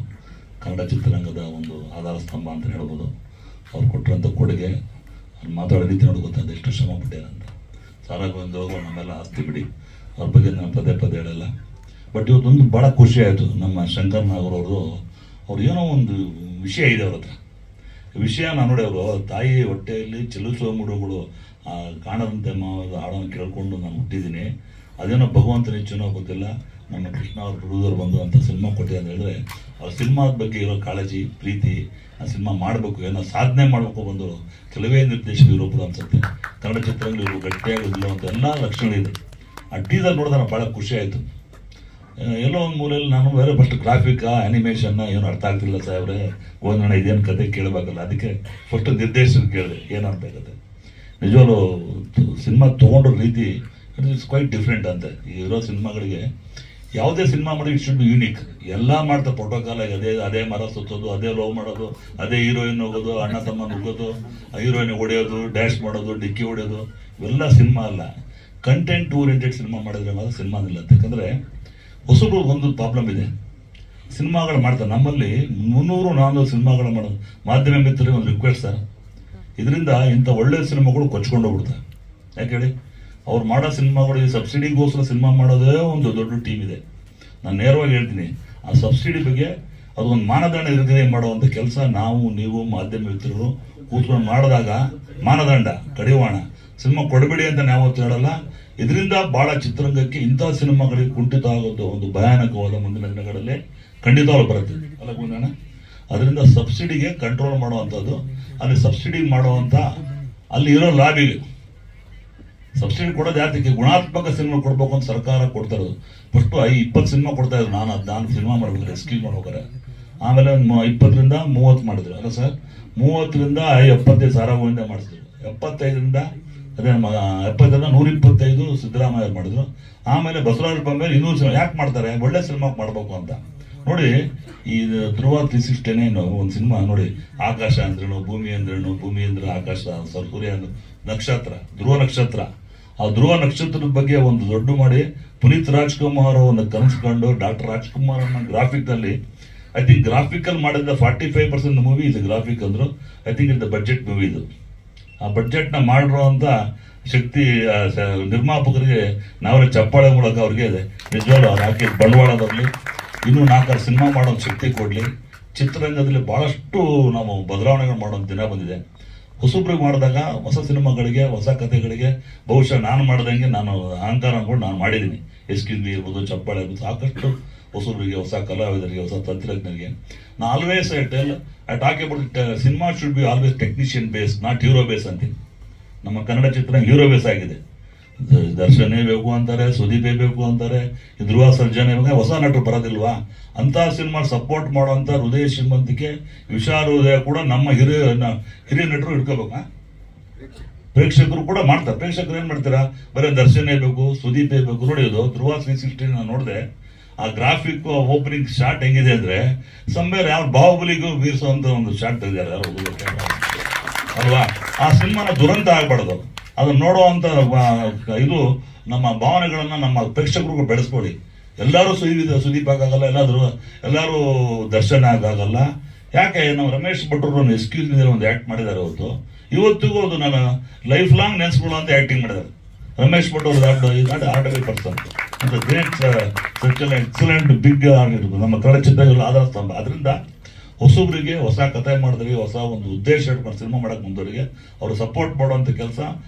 ಕನ್ನಡ ಚಿತ್ರರಂಗದ ಒಂದು ಆಧಾರ ಸ್ತಂಭ ಅಂತ ಹೇಳ್ಬೋದು. ಅವ್ರು ಕೊಟ್ಟಿರೋಂಥ ಕೊಡುಗೆ, ಅವ್ರು ಮಾತಾಡೋ ರೀತಿ ನೋಡಿ ಗೊತ್ತಾದ ಎಷ್ಟು ಶ್ರಮ ಪಟ್ಟಿದ್ದಾರೆ ಅಂತ. ಸಾರಾಗೋವಿಂದ ನಮ್ಮೆಲ್ಲ ಆಸ್ತಿ ಬಿಡಿ, ಅವ್ರ ಬಗ್ಗೆ ನಾನು ಪದೇ ಹೇಳಲ್ಲ. ಬಟ್ ಇವತ್ತೊಂದು ಭಾಳ ಖುಷಿ ಆಯಿತು. ನಮ್ಮ ಶಂಕರ್ ನಾಗರವರು ಅವ್ರು ಏನೋ ಒಂದು ವಿಷಯ ಇದೆ ಅವ್ರ ಹತ್ರ. ವಿಷಯ ನಾನು ನೋಡಿ, ಅವರು ತಾಯಿ ಹೊಟ್ಟೆಯಲ್ಲಿ ಚಲಿಸುವ ಮುಡುಗಳು ಕಾಣದಂತೆ ಹಾಡೋನ್ನು ಕೇಳ್ಕೊಂಡು ನಾನು ಹುಟ್ಟಿದ್ದೀನಿ. ಅದೇನೋ ಭಗವಂತನ ಇಚ್ಛೆನೋ ಗೊತ್ತಿಲ್ಲ, ನಮ್ಮ ಕೃಷ್ಣ ಅವ್ರ ಪ್ರೊಡ್ಯೂಸರ್ ಬಂದು ಅಂತ ಸಿನಿಮಾ ಕೊಟ್ಟಿದೆ ಅಂತ ಹೇಳಿದ್ರೆ ಅವ್ರ ಸಿನಿಮಾದ ಬಗ್ಗೆ ಇರೋ ಕಾಳಜಿ, ಪ್ರೀತಿ, ಆ ಸಿನಿಮಾ ಮಾಡಬೇಕು, ಏನೋ ಸಾಧನೆ ಮಾಡಬೇಕು ಬಂದು ಕೆಲವೇ ನಿರ್ದೇಶಕರು ಇರೋಬ್ರು ಅನ್ಸುತ್ತೆ. ಕನ್ನಡ ಚಿತ್ರಗಳು ಗಟ್ಟಿಯಾಗೋದಿಲ್ಲ ಅಂತ ಎಲ್ಲ ಲಕ್ಷಣಗಳಿದೆ. ಆ ಟೀಸರ್ ನೋಡಿದ್ರೆ ಭಾಳ ಖುಷಿ ಆಯಿತು. ಎಲ್ಲೋ ಒಂದು ಮೂಲೆಯಲ್ಲಿ ನಾನು ಬೇರೆ ಫಸ್ಟ್ ಗ್ರಾಫಿಕ್ ಆ್ಯನಿಮೇಷನ್ನ ಏನು ಅರ್ಥ ಆಗ್ತಿಲ್ಲ ಸಾಹೇಬ್ರೆ, ಗೋಂದಣ್ಣ ಇದೇನು ಕತೆ ಕೇಳಬೇಕಲ್ಲ, ಅದಕ್ಕೆ ಫಸ್ಟ್ ನಿರ್ದೇಶಕರು ಕೇಳಿದೆ ಏನಂತ ಕತೆ. ನಿಜವಾಗ್ಲೂ ಸಿನಿಮಾ ತೊಗೊಂಡ್ರ ರೀತಿ ಇಟ್ ಇಸ್ ಕ್ವೈಟ್ ಡಿಫ್ರೆಂಟ್ ಅಂತೆ. ಇರೋ ಸಿನಿಮಾಗಳಿಗೆ ಯಾವುದೇ ಸಿನಿಮಾ ಮಾಡಿ ಇಟ್ ಶುಡ್ ಬಿ ಯೂನಿಕ್. ಎಲ್ಲ ಮಾಡ್ತಾ ಪ್ರೋಟೋಕಾಲ್ ಆಗಿ ಅದೇ ಮರ ಸುತ್ತೋದು, ಅದೇ ಲವ್ ಮಾಡೋದು, ಅದೇ ಹೀರೋಯಿನ್ ಹೋಗೋದು, ಅಣ್ಣ ತಮ್ಮ ನುಗ್ಗೋದು, ಹೀರೋಯಿನ್ ಹೊಡೆಯೋದು, ಡ್ಯಾಶ್ ಮಾಡೋದು, ಡಿಕ್ಕಿ ಹೊಡೆಯೋದು, ಇವೆಲ್ಲ ಸಿನಿಮಾ ಅಲ್ಲ. ಕಂಟೆಂಟ್ ಓರಿಯೆಂಟೆಡ್ ಸಿನಿಮಾ ಮಾಡಿದ್ರೆ ಮಾತ್ರ ಸಿನಿಮಾ ನಿಲ್ಲತ್ತೆ. ಯಾಕಂದರೆ ಹೊಸಬ್ರು ಒಂದು ಪ್ರಾಬ್ಲಮ್ ಇದೆ, ಸಿನಿಮಾಗಳು ಮಾಡ್ತಾರೆ. ನಮ್ಮಲ್ಲಿ 300-400 ಸಿನಿಮಾಗಳು ಮಾಡೋದು. ಮಾಧ್ಯಮ ಮಿತ್ರರಿಗೆ ಒಂದು ರಿಕ್ವೆಸ್ಟ್ ಸರ್, ಇದರಿಂದ ಇಂಥ ಒಳ್ಳೆಯ ಸಿನಿಮಾಗಳು ಕೊಚ್ಕೊಂಡು ಹೋಗ್ಬಿಡ್ತಾರೆ. ಯಾಕೆ ಹೇಳಿ, ಅವ್ರು ಮಾಡೋ ಸಿನಿಮಾಗಳು ಈ ಸಬ್ಸಿಡಿಗೋಸ್ಕರ ಸಿನಿಮಾ ಮಾಡೋದೇ ಒಂದು ದೊಡ್ಡ ಟೀಮ್ ಇದೆ. ನಾನು ನೇರವಾಗಿ ಹೇಳ್ತೀನಿ, ಆ ಸಬ್ಸಿಡಿ ಬಗ್ಗೆ ಅದೊಂದು ಮಾನದಂಡ ಇರದೇ ಮಾಡುವಂಥ ಕೆಲಸ ನಾವು, ನೀವು, ಮಾಧ್ಯಮ ಮಿತ್ರರು ಕೂತ್ಕೊಂಡು ಮಾಡಿದಾಗ ಮಾನದಂಡ ಕಡಿವಾಣ ಸಿನಿಮಾ ಕೊಡಬೇಡಿ ಅಂತ ನಾವು ಹೇಳಲ್ಲ. ಇದರಿಂದ ಬಹಳ ಚಿತ್ರರಂಗಕ್ಕೆ ಇಂಥ ಸಿನಿಮಾಗಳಿಗೆ ಕುಂಠಿತ ಆಗೋದು ಒಂದು ಭಯಾನಕವಾದ ಮುಂದಿನ ದಿನಗಳಲ್ಲಿ ಖಂಡಿತವಾಗ್ಲೂ ಬರುತ್ತೆ ಅಲ್ಲ ಗುಂಡಣ್ಣ. ಅದರಿಂದ ಸಬ್ಸಿಡಿಗೆ ಕಂಟ್ರೋಲ್ ಮಾಡುವಂಥದ್ದು, ಅಲ್ಲಿ ಸಬ್ಸಿಡಿ ಮಾಡುವಂಥ ಅಲ್ಲಿ ಇರೋ ಲಾಬಿಗೆ ಸಬ್ಸಿಡಿ ಕೊಡೋದು ಯಾತಕ್ಕೆ, ಗುಣಾತ್ಮಕ ಸಿನಿಮಾ ಕೊಡ್ಬೇಕು ಅಂತ ಸರ್ಕಾರ ಕೊಡ್ತಾ ಇರೋದು. ಫಸ್ಟ್ 20 ಸಿನಿಮಾ ಕೊಡ್ತಾ ಇದ್ರು. ನಾನು ಸಿನಿಮಾ ಮಾಡ್ಬೇಕಾರೆ ಎಕ್ಸ್ಕ್ಯೂಸ್ ಮಾಡ್ಬೇಕಾರೆ, ಆಮೇಲೆ 20ರಿಂದ 30 ಮಾಡಿದ್ರು ಅಲ್ಲ ಸರ್. 30ರಿಂದ 75 ಸಾರಾಗೋವಿಂದ ಮಾಡಿಸಿದ್ರು, 75ರಿಂದ ಅದೇ 125 ಸಿದ್ದರಾಮಯ್ಯ ಮಾಡಿದ್ರು. ಆಮೇಲೆ ಬಸವರಾಜ ಬೊಮ್ಮಾಯಿ 200 ಸಿನಿಮಾ ಯಾಕೆ ಮಾಡ್ತಾರೆ, ಒಳ್ಳೆ ಸಿನಿಮಾ ಮಾಡ್ಬೇಕು ಅಂತ. ನೋಡಿ ಈ ಧ್ರುವ 369 ಒಂದು ಸಿನಿಮಾ ನೋಡಿ, ಆಕಾಶ ಅಂದ್ರೇನು, ಭೂಮಿ ಅಂದ್ರೇನು, ಭೂಮಿ ಅಂದ್ರೆ ಆಕಾಶ, ಸೂರ್ಯ ಅಂದ್ರೆ ನಕ್ಷತ್ರ, ಧ್ರುವ ನಕ್ಷತ್ರ. ಆ ಧ್ರುವ ನಕ್ಷತ್ರದ ಬಗ್ಗೆ ಒಂದು ದೊಡ್ಡ ಮಾಡಿ ಪುನೀತ್ ರಾಜ್ಕುಮಾರ್ ಒಂದು ಕನಸ್ಕೊಂಡು ಡಾಕ್ಟರ್ ರಾಜ್ಕುಮಾರ್ ಅನ್ನೋ ಗ್ರಾಫಿಕ್ ಅಲ್ಲಿ, ಐ ಥಿಂಕ್ ಗ್ರಾಫಿಕಲ್ ಮಾಡಿದ 45% ಮೂವಿ ಇದು ಗ್ರಾಫಿಕ್ ಅಂದ್ರು. ಐ ಥಿಂಕ್ ಇದು ಬಜೆಟ್ ಮೂವಿ ಇದು. ಆ ಬಜೆಟ್ ನ ಮಾಡಿರುವಂತ ಶಕ್ತಿ ನಿರ್ಮಾಪಕರಿಗೆ ನಾವೆಲ್ಲ ಚಪ್ಪಾಳೆ ಮೂಲಕ ಅವ್ರಿಗೆ ಇದೆ ನಿಜವಾಗ್ಲೂ ಅವ್ರು ಹಾಕಿ ಬಂಡವಾಳದಲ್ಲಿ ಇನ್ನೂ 4 ಸಿನಿಮಾ ಮಾಡೋ ಶಕ್ತಿ ಕೊಡ್ಲಿ. ಚಿತ್ರರಂಗದಲ್ಲಿ ಬಹಳಷ್ಟು ನಾವು ಬದಲಾವಣೆಗಳು ಮಾಡೋ ದಿನ ಬಂದಿದೆ. ಹೊಸಬ್ರಿಗೆ ಮಾಡಿದಾಗ ಹೊಸ ಸಿನಿಮಾಗಳಿಗೆ, ಹೊಸ ಕಥೆಗಳಿಗೆ, ಬಹುಶಃ ನಾನು ಮಾಡ್ದಂಗೆ ನಾನು ಅಹಂಕಾರ ಅನ್ಕೊಂಡು ನಾನು ಮಾಡಿದ್ದೀನಿ. ಎಸ್ಕ್ಯೂಸ್ ಬಿ ಇರ್ಬೋದು, ಚಪ್ಪಾಳೆ ಇರ್ಬೋದು, ಸಾಕಷ್ಟು ಹೊಸಬ್ರಿಗೆ, ಹೊಸ ಕಲಾವಿದರಿಗೆ, ಹೊಸ ತಂತ್ರಜ್ಞರಿಗೆ. ನಾ always I talk about cinema should be always technician base, not hero base ಅಂತೀನಿ. ನಮ್ಮ ಕನ್ನಡ ಚಿತ್ರ ಹೀರೋ ಬೇಸ್ ಆಗಿದೆ. ದರ್ಶನೇ ಬೇಕು ಅಂತಾರೆ, ಸುದೀಪೇ ಬೇಕು ಅಂತಾರೆ, ಧ್ರುವ ಸರ್ಜನೆ ಹೊಸ ನಟರು ಬರೋದಿಲ್ವಾ? ಅಂತ ಸಿನಿಮಾ ಸಪೋರ್ಟ್ ಮಾಡುವಂತ ಹೃದಯ ಶ್ರೀಮಂತಿಕೆ, ವಿಶಾಲ ಹೃದಯ ಕೂಡ ನಮ್ಮ ಹಿರಿಯ ನಟರು ಇಟ್ಕೋಬೇಕಾ? ಪ್ರೇಕ್ಷಕರು ಕೂಡ ಮಾಡ್ತಾರೆ. ಪ್ರೇಕ್ಷಕರು ಏನ್ ಮಾಡ್ತೀರಾ, ಬರೀ ದರ್ಶನೇ ಬೇಕು, ಸುದೀಪೇ ಬೇಕು. ನೋಡಿ ಅದು ಧ್ರುವ 360 ನಾನು ನೋಡಿದೆ, ಆ ಗ್ರಾಫಿಕ್ ಓಪನಿಂಗ್ ಶಾಟ್ ಹೆಂಗಿದೆ ಅಂದ್ರೆ ಸಂಬೇರ್ ಯಾವ ಬಾಹುಬಲಿಗೂ ಬೀರಿಸುವಂತ ಒಂದು ಶಾಟ್ ತೆಗೆದಾರೆ ಅಲ್ವಾ? ಆ ಸಿನಿಮಾನ ದುರಂತ ಆಗ್ಬಾರ್ದು. ಅದನ್ನ ನೋಡುವಂತ ಇದು ನಮ್ಮ ಭಾವನೆಗಳನ್ನ ನಮ್ಮ ಪ್ರೇಕ್ಷಕರು ಬೆಳೆಸ್ಕೊಳ್ಳಿ. ಎಲ್ಲರೂ ಸುದೀಪ್ ಆಗಾಗಲ್ಲ, ಎಲ್ಲರೂ ದರ್ಶನ ಆಗಾಗಲ್ಲ. ಯಾಕೆ ನಾವು ರಮೇಶ್ ಭಟ್ರು ಎಕ್ಸ್ಕ್ಯೂಸ್ ಮೀ ಒಂದು ಆಕ್ಟ್ ಮಾಡಿದ್ದಾರೆ ಅವತ್ತು, ಇವತ್ತಿಗೂ ಅದು ನಾನು ಲೈಫ್ ಲಾಂಗ್ ನೆನ್ಸ್ಕೊಳ್ಳುವಂತ ಆಕ್ಟಿಂಗ್ ಮಾಡಿದ್ದಾರೆ. ರಮೇಶ್ ಭಟ್ ಅವರು ಆರ್ಡರ್ ಪರ್ಸನ್ ಅಂತ ಗ್ರೇಟ್ ಎಕ್ಸಲೆಂಟ್ ಬಿಗ್ ಆಗಿರ್ಬೋದು ನಮ್ಮ ಕನ್ನಡ ಚಿತ್ರಗಳು ಆಧಾರ ಸ್ತಂಭ. ಅದರಿಂದ ಹೊಸಬ್ರಿಗೆ ಹೊಸ ಕಥೆ ಮಾಡಿದ್ರಿಗೆ, ಹೊಸ ಒಂದು ಉದ್ದೇಶ ಇಟ್ಕೊಂಡು ಸಿನಿಮಾ ಮಾಡಕ್ ಮುಂದವರಿಗೆ ಅವರು ಸಪೋರ್ಟ್ ಮಾಡುವಂತ ಕೆಲಸ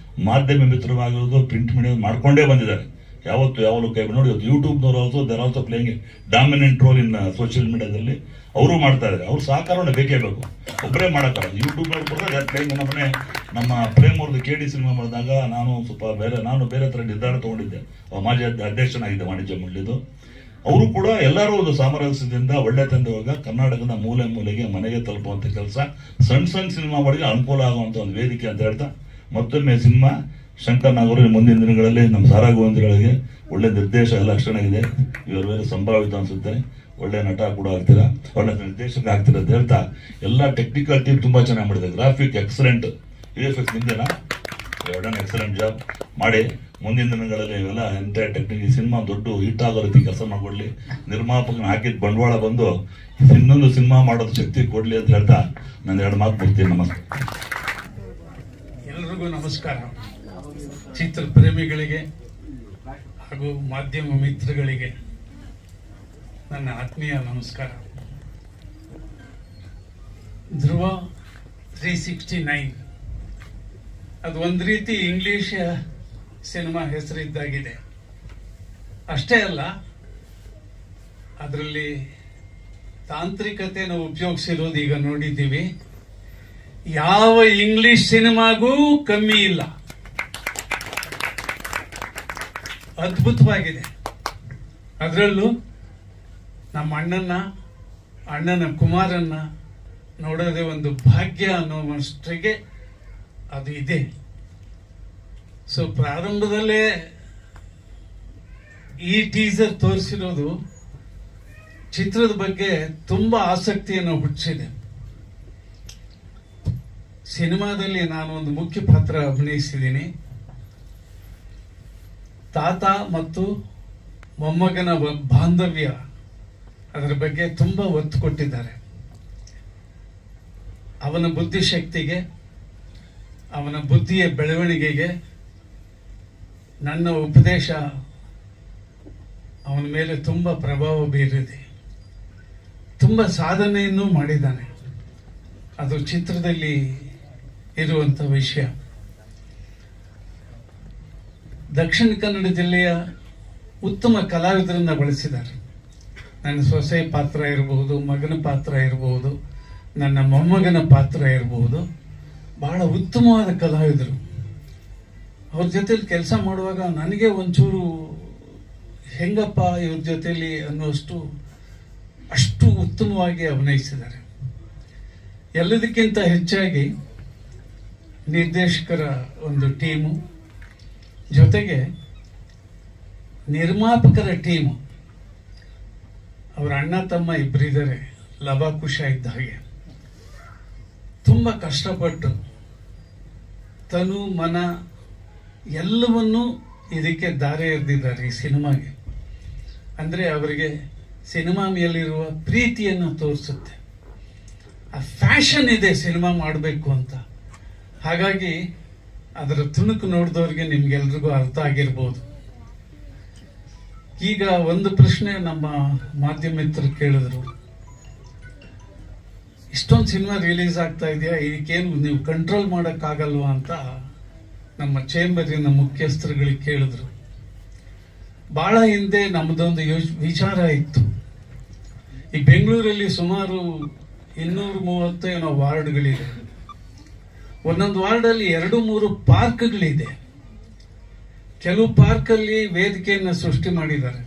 ಮಾಧ್ಯಮ ಮಿತ್ರವಾಗಿರೋದು, ಪ್ರಿಂಟ್ ಮೀಡಿಯಾ ಮಾಡ್ಕೊಂಡೇ ಬಂದಿದ್ದಾರೆ. ಯಾವತ್ತು ಕೈ ನೋಡಿ, ಯೂಟ್ಯೂಬ್ನವರು also there also playing dominant role in social ಮೀಡಿಯಾದಲ್ಲಿ ಅವರು ಮಾಡ್ತಾ ಇದ್ದಾರೆ. ಅವ್ರ ಸಹಕಾರವನ್ನು ಬೇಕೇ ಬೇಕು, ಒಬ್ಬರೇ ಮಾಡಕ್ಕಾಗಲ್ಲ. ಯೂಟ್ಯೂಬ್ ಪ್ಲೇಯಿಂಗ್ ನಮ್ಮ ಪ್ರೇಮ್ ಅವ್ರದ್ದು KD ಸಿನಿಮಾ ಮಾಡಿದಾಗ ನಾನು ಬೇರೆ ತರ ನಿರ್ಧಾರ ತಗೊಂಡಿದ್ದೆ. ಮಾಜಿ ಅಧ್ಯಕ್ಷನಾಗಿದ್ದೆ ವಾಣಿಜ್ಯ ಮಂಡಳಿದು. ಅವರು ಕೂಡ ಎಲ್ಲರೂ ಒಂದು ಸಾಮರಸ್ಯದಿಂದ ಒಳ್ಳೆ ತಂದೆವಾಗ ಕರ್ನಾಟಕದ ಮೂಲೆ ಮೂಲೆಗೆ ಮನೆಗೆ ತಲುಪುವಂತ ಕೆಲಸ, ಸಣ್ಣ ಸಿನಿಮಾ ಮಾಡಿದ್ರೆ ಅನುಕೂಲ ಆಗುವಂತ ಒಂದು ವೇದಿಕೆ ಅಂತ ಹೇಳ್ತಾ ಮತ್ತೊಮ್ಮೆ ಸಿನಿಮಾ ಶಂಕರ್ ನಾಗ್ ಅವರು ಮುಂದಿನ ದಿನಗಳಲ್ಲಿ ನಮ್ಮ ಸಾರಾ ಗೋವಿಂದಗಳಿಗೆ ಒಳ್ಳೆ ನಿರ್ದೇಶ ಎಲ್ಲ ಚೆನ್ನಾಗಿದೆ. ಇವರು ಬೇರೆ ಸಂಭಾವಿತ ಅನ್ಸುತ್ತೆ, ಒಳ್ಳೆ ನಟ ಕೂಡ ಆಗ್ತೀರಾ, ಒಳ್ಳೆ ನಿರ್ದೇಶಕ ಆಗ್ತೀರಾ ಅಂತ ಹೇಳ್ತಾ ಎಲ್ಲ ಟೆಕ್ನಿಕಲ್ ಟೀಮ್ ತುಂಬಾ ಚೆನ್ನಾಗಿ ಮಾಡಿದೆ. ಗ್ರಾಫಿಕ್ ಎಕ್ಸಲೆಂಟ್, VFX ನಿಮ್ದೇನಾ? ಎಕ್ಸಲೆಂಟ್ ಜಾಬ್ ಮಾಡಿ ಮುಂದಿನ ದಿನಗಳಲ್ಲಿ ಇವೆಲ್ಲ ಎಂಟೈರ್ ಟೆಕ್ನಿಕ್ ಸಿನಿಮಾ ದೊಡ್ಡ ಹಿಟ್ ಆಗೋ ರೀತಿ ಕೆಲಸ ಮಾಡ್ಕೊಡ್ಲಿ. ನಿರ್ಮಾಪಕನ ಹಾಕಿದ ಬಂಡವಾಳ ಬಂದು ಇನ್ನೊಂದು ಸಿನಿಮಾ ಮಾಡೋದು ಶಕ್ತಿ ಕೊಡ್ಲಿ ಅಂತ ಹೇಳ್ತಾ ನಾನು 2 ಮಾತು ಬಿಡ್ತೀನಿ. ನಮಸ್ಕಾರ. ಎಲ್ರಿಗೂ ನಮಸ್ಕಾರ. ಚಿತ್ರ ಪ್ರೇಮಿಗಳಿಗೆ ಹಾಗೂ ಮಾಧ್ಯಮ ಮಿತ್ರಗಳಿಗೆ ನನ್ನ ಆತ್ಮೀಯ ನಮಸ್ಕಾರ. ಧ್ರುವ 369 ಅದು ಒಂದು ರೀತಿ ಇಂಗ್ಲಿಷ್ ಸಿನಿಮಾ ಹೆಸರಿದ್ದಾಗಿದೆ. ಅಷ್ಟೇ ಅಲ್ಲ, ಅದರಲ್ಲಿ ತಾಂತ್ರಿಕತೆಯನ್ನು ಉಪಯೋಗಿಸಿರೋದು ಈಗ ನೋಡಿದ್ದೀವಿ. ಯಾವ ಇಂಗ್ಲಿಷ್ ಸಿನಿಮಾಗೂ ಕಮ್ಮಿ ಇಲ್ಲ, ಅದ್ಭುತವಾಗಿದೆ. ಅದರಲ್ಲೂ ನಮ್ಮ ಅಣ್ಣನ ಕುಮಾರನ್ನ ನೋಡೋದೇ ಒಂದು ಭಾಗ್ಯ ಅನ್ನೋವಷ್ಟಿಗೆ ಅದು ಇದೆ. ಸೊ ಪ್ರಾರಂಭದಲ್ಲೇ ಈ ಟೀಸರ್ ತೋರಿಸಿರೋದು ಚಿತ್ರದ ಬಗ್ಗೆ ತುಂಬಾ ಆಸಕ್ತಿಯನ್ನು ಹುಟ್ಟಿಸಿದೆ. ಸಿನಿಮಾದಲ್ಲಿ ನಾನು ಒಂದು ಮುಖ್ಯ ಪಾತ್ರ ಅಭಿನಯಿಸಿದ್ದೀನಿ. ತಾತ ಮತ್ತು ಮೊಮ್ಮಗನ ಬಾಂಧವ್ಯ, ಅದರ ಬಗ್ಗೆ ತುಂಬಾ ಒತ್ತು ಕೊಟ್ಟಿದ್ದಾರೆ. ಅವನ ಬುದ್ಧಿಶಕ್ತಿಗೆ, ಅವನ ಬುದ್ಧಿಯ ಬೆಳವಣಿಗೆಗೆ ನನ್ನ ಉಪದೇಶ ಅವನ ಮೇಲೆ ತುಂಬಾ ಪ್ರಭಾವ ಬೀರಿದೆ. ತುಂಬಾ ಸಾಧನೆಯನ್ನು ಮಾಡಿದ್ದಾನೆ. ಅದು ಚಿತ್ರದಲ್ಲಿ ಇರುವಂತ ವಿಷಯ. ದಕ್ಷಿಣ ಕನ್ನಡ ಜಿಲ್ಲೆಯ ಉತ್ತಮ ಕಲಾವಿದರನ್ನ ಬಳಸಿದ್ದಾರೆ. ನನ್ನ ಸೊಸೆ ಪಾತ್ರ ಇರಬಹುದು, ಮಗನ ಪಾತ್ರ ಇರಬಹುದು, ನನ್ನ ಮೊಮ್ಮಗನ ಪಾತ್ರ ಇರಬಹುದು. ಬಹಳ ಉತ್ತಮವಾದ ಕಲಾವಿದರು. ಅವ್ರ ಜೊತೆಲಿ ಕೆಲಸ ಮಾಡುವಾಗ ನನಗೆ ಒಂಚೂರು ಹೆಂಗಪ್ಪ ಇವ್ರ ಜೊತೆಲಿ ಅನ್ನುವಷ್ಟು ಅಷ್ಟು ಉತ್ತಮವಾಗಿ ಅಭಿನಯಿಸಿದ್ದಾರೆ. ಎಲ್ಲದಕ್ಕಿಂತ ಹೆಚ್ಚಾಗಿ ನಿರ್ದೇಶಕರ ಒಂದು ಟೀಮು, ಜೊತೆಗೆ ನಿರ್ಮಾಪಕರ ಟೀಮು, ಅವರ ಅಣ್ಣ ತಮ್ಮ ಇಬ್ಬರಿದ್ದಾರೆ, ಲವಕುಶ ಇದ್ದ ಹಾಗೆ. ತುಂಬ ಕಷ್ಟಪಟ್ಟು ತನು ಮನ ಎಲ್ಲವನ್ನೂ ಇದಕ್ಕೆ ದಾರಿ ಎರೆದಿದ್ದಾರೆ ಈ ಸಿನಿಮಾಗೆ. ಅಂದರೆ ಅವರಿಗೆ ಸಿನಿಮಾ ಮೇಲಿರುವ ಪ್ರೀತಿಯನ್ನು ತೋರಿಸುತ್ತೆ. ಆ ಫ್ಯಾಷನ್ ಇದೆ ಸಿನಿಮಾ ಮಾಡಬೇಕು ಅಂತ. ಹಾಗಾಗಿ ಅದರ ತುಣುಕು ನೋಡಿದವ್ರಿಗೆ ನಿಮ್ಗೆಲ್ರಿಗೂ ಅರ್ಥ ಆಗಿರ್ಬೋದು. ಈಗ ಒಂದು ಪ್ರಶ್ನೆ ನಮ್ಮ ಮಾಧ್ಯಮ ಮಿತ್ರರು ಕೇಳಿದ್ರು, ಇಷ್ಟೊಂದು ಸಿನಿಮಾ ರಿಲೀಸ್ ಆಗ್ತಾ ಇದೆಯಾ, ಇದಕ್ಕೇನು ನೀವು ಕಂಟ್ರೋಲ್ ಮಾಡೋಕ್ಕಾಗಲ್ವಾ ಅಂತ ನಮ್ಮ ಚೇಂಬರಿನ ಮುಖ್ಯಸ್ಥರುಗಳಿಗೆ ಕೇಳಿದ್ರು. ಬಹಳ ಹಿಂದೆ ನಮ್ಮದೊಂದು ವಿಚಾರ ಇತ್ತು. ಈ ಬೆಂಗಳೂರಲ್ಲಿ ಸುಮಾರು 230 ಏನೋ ವಾರ್ಡ್ಗಳಿದೆ. ಒಂದೊಂದು ವಾರ್ಡಲ್ಲಿ 2-3 ಪಾರ್ಕ್ಗಳಿದೆ. ಕೆಲವು ಪಾರ್ಕಲ್ಲಿ ವೇದಿಕೆಯನ್ನು ಸೃಷ್ಟಿ ಮಾಡಿದ್ದಾರೆ,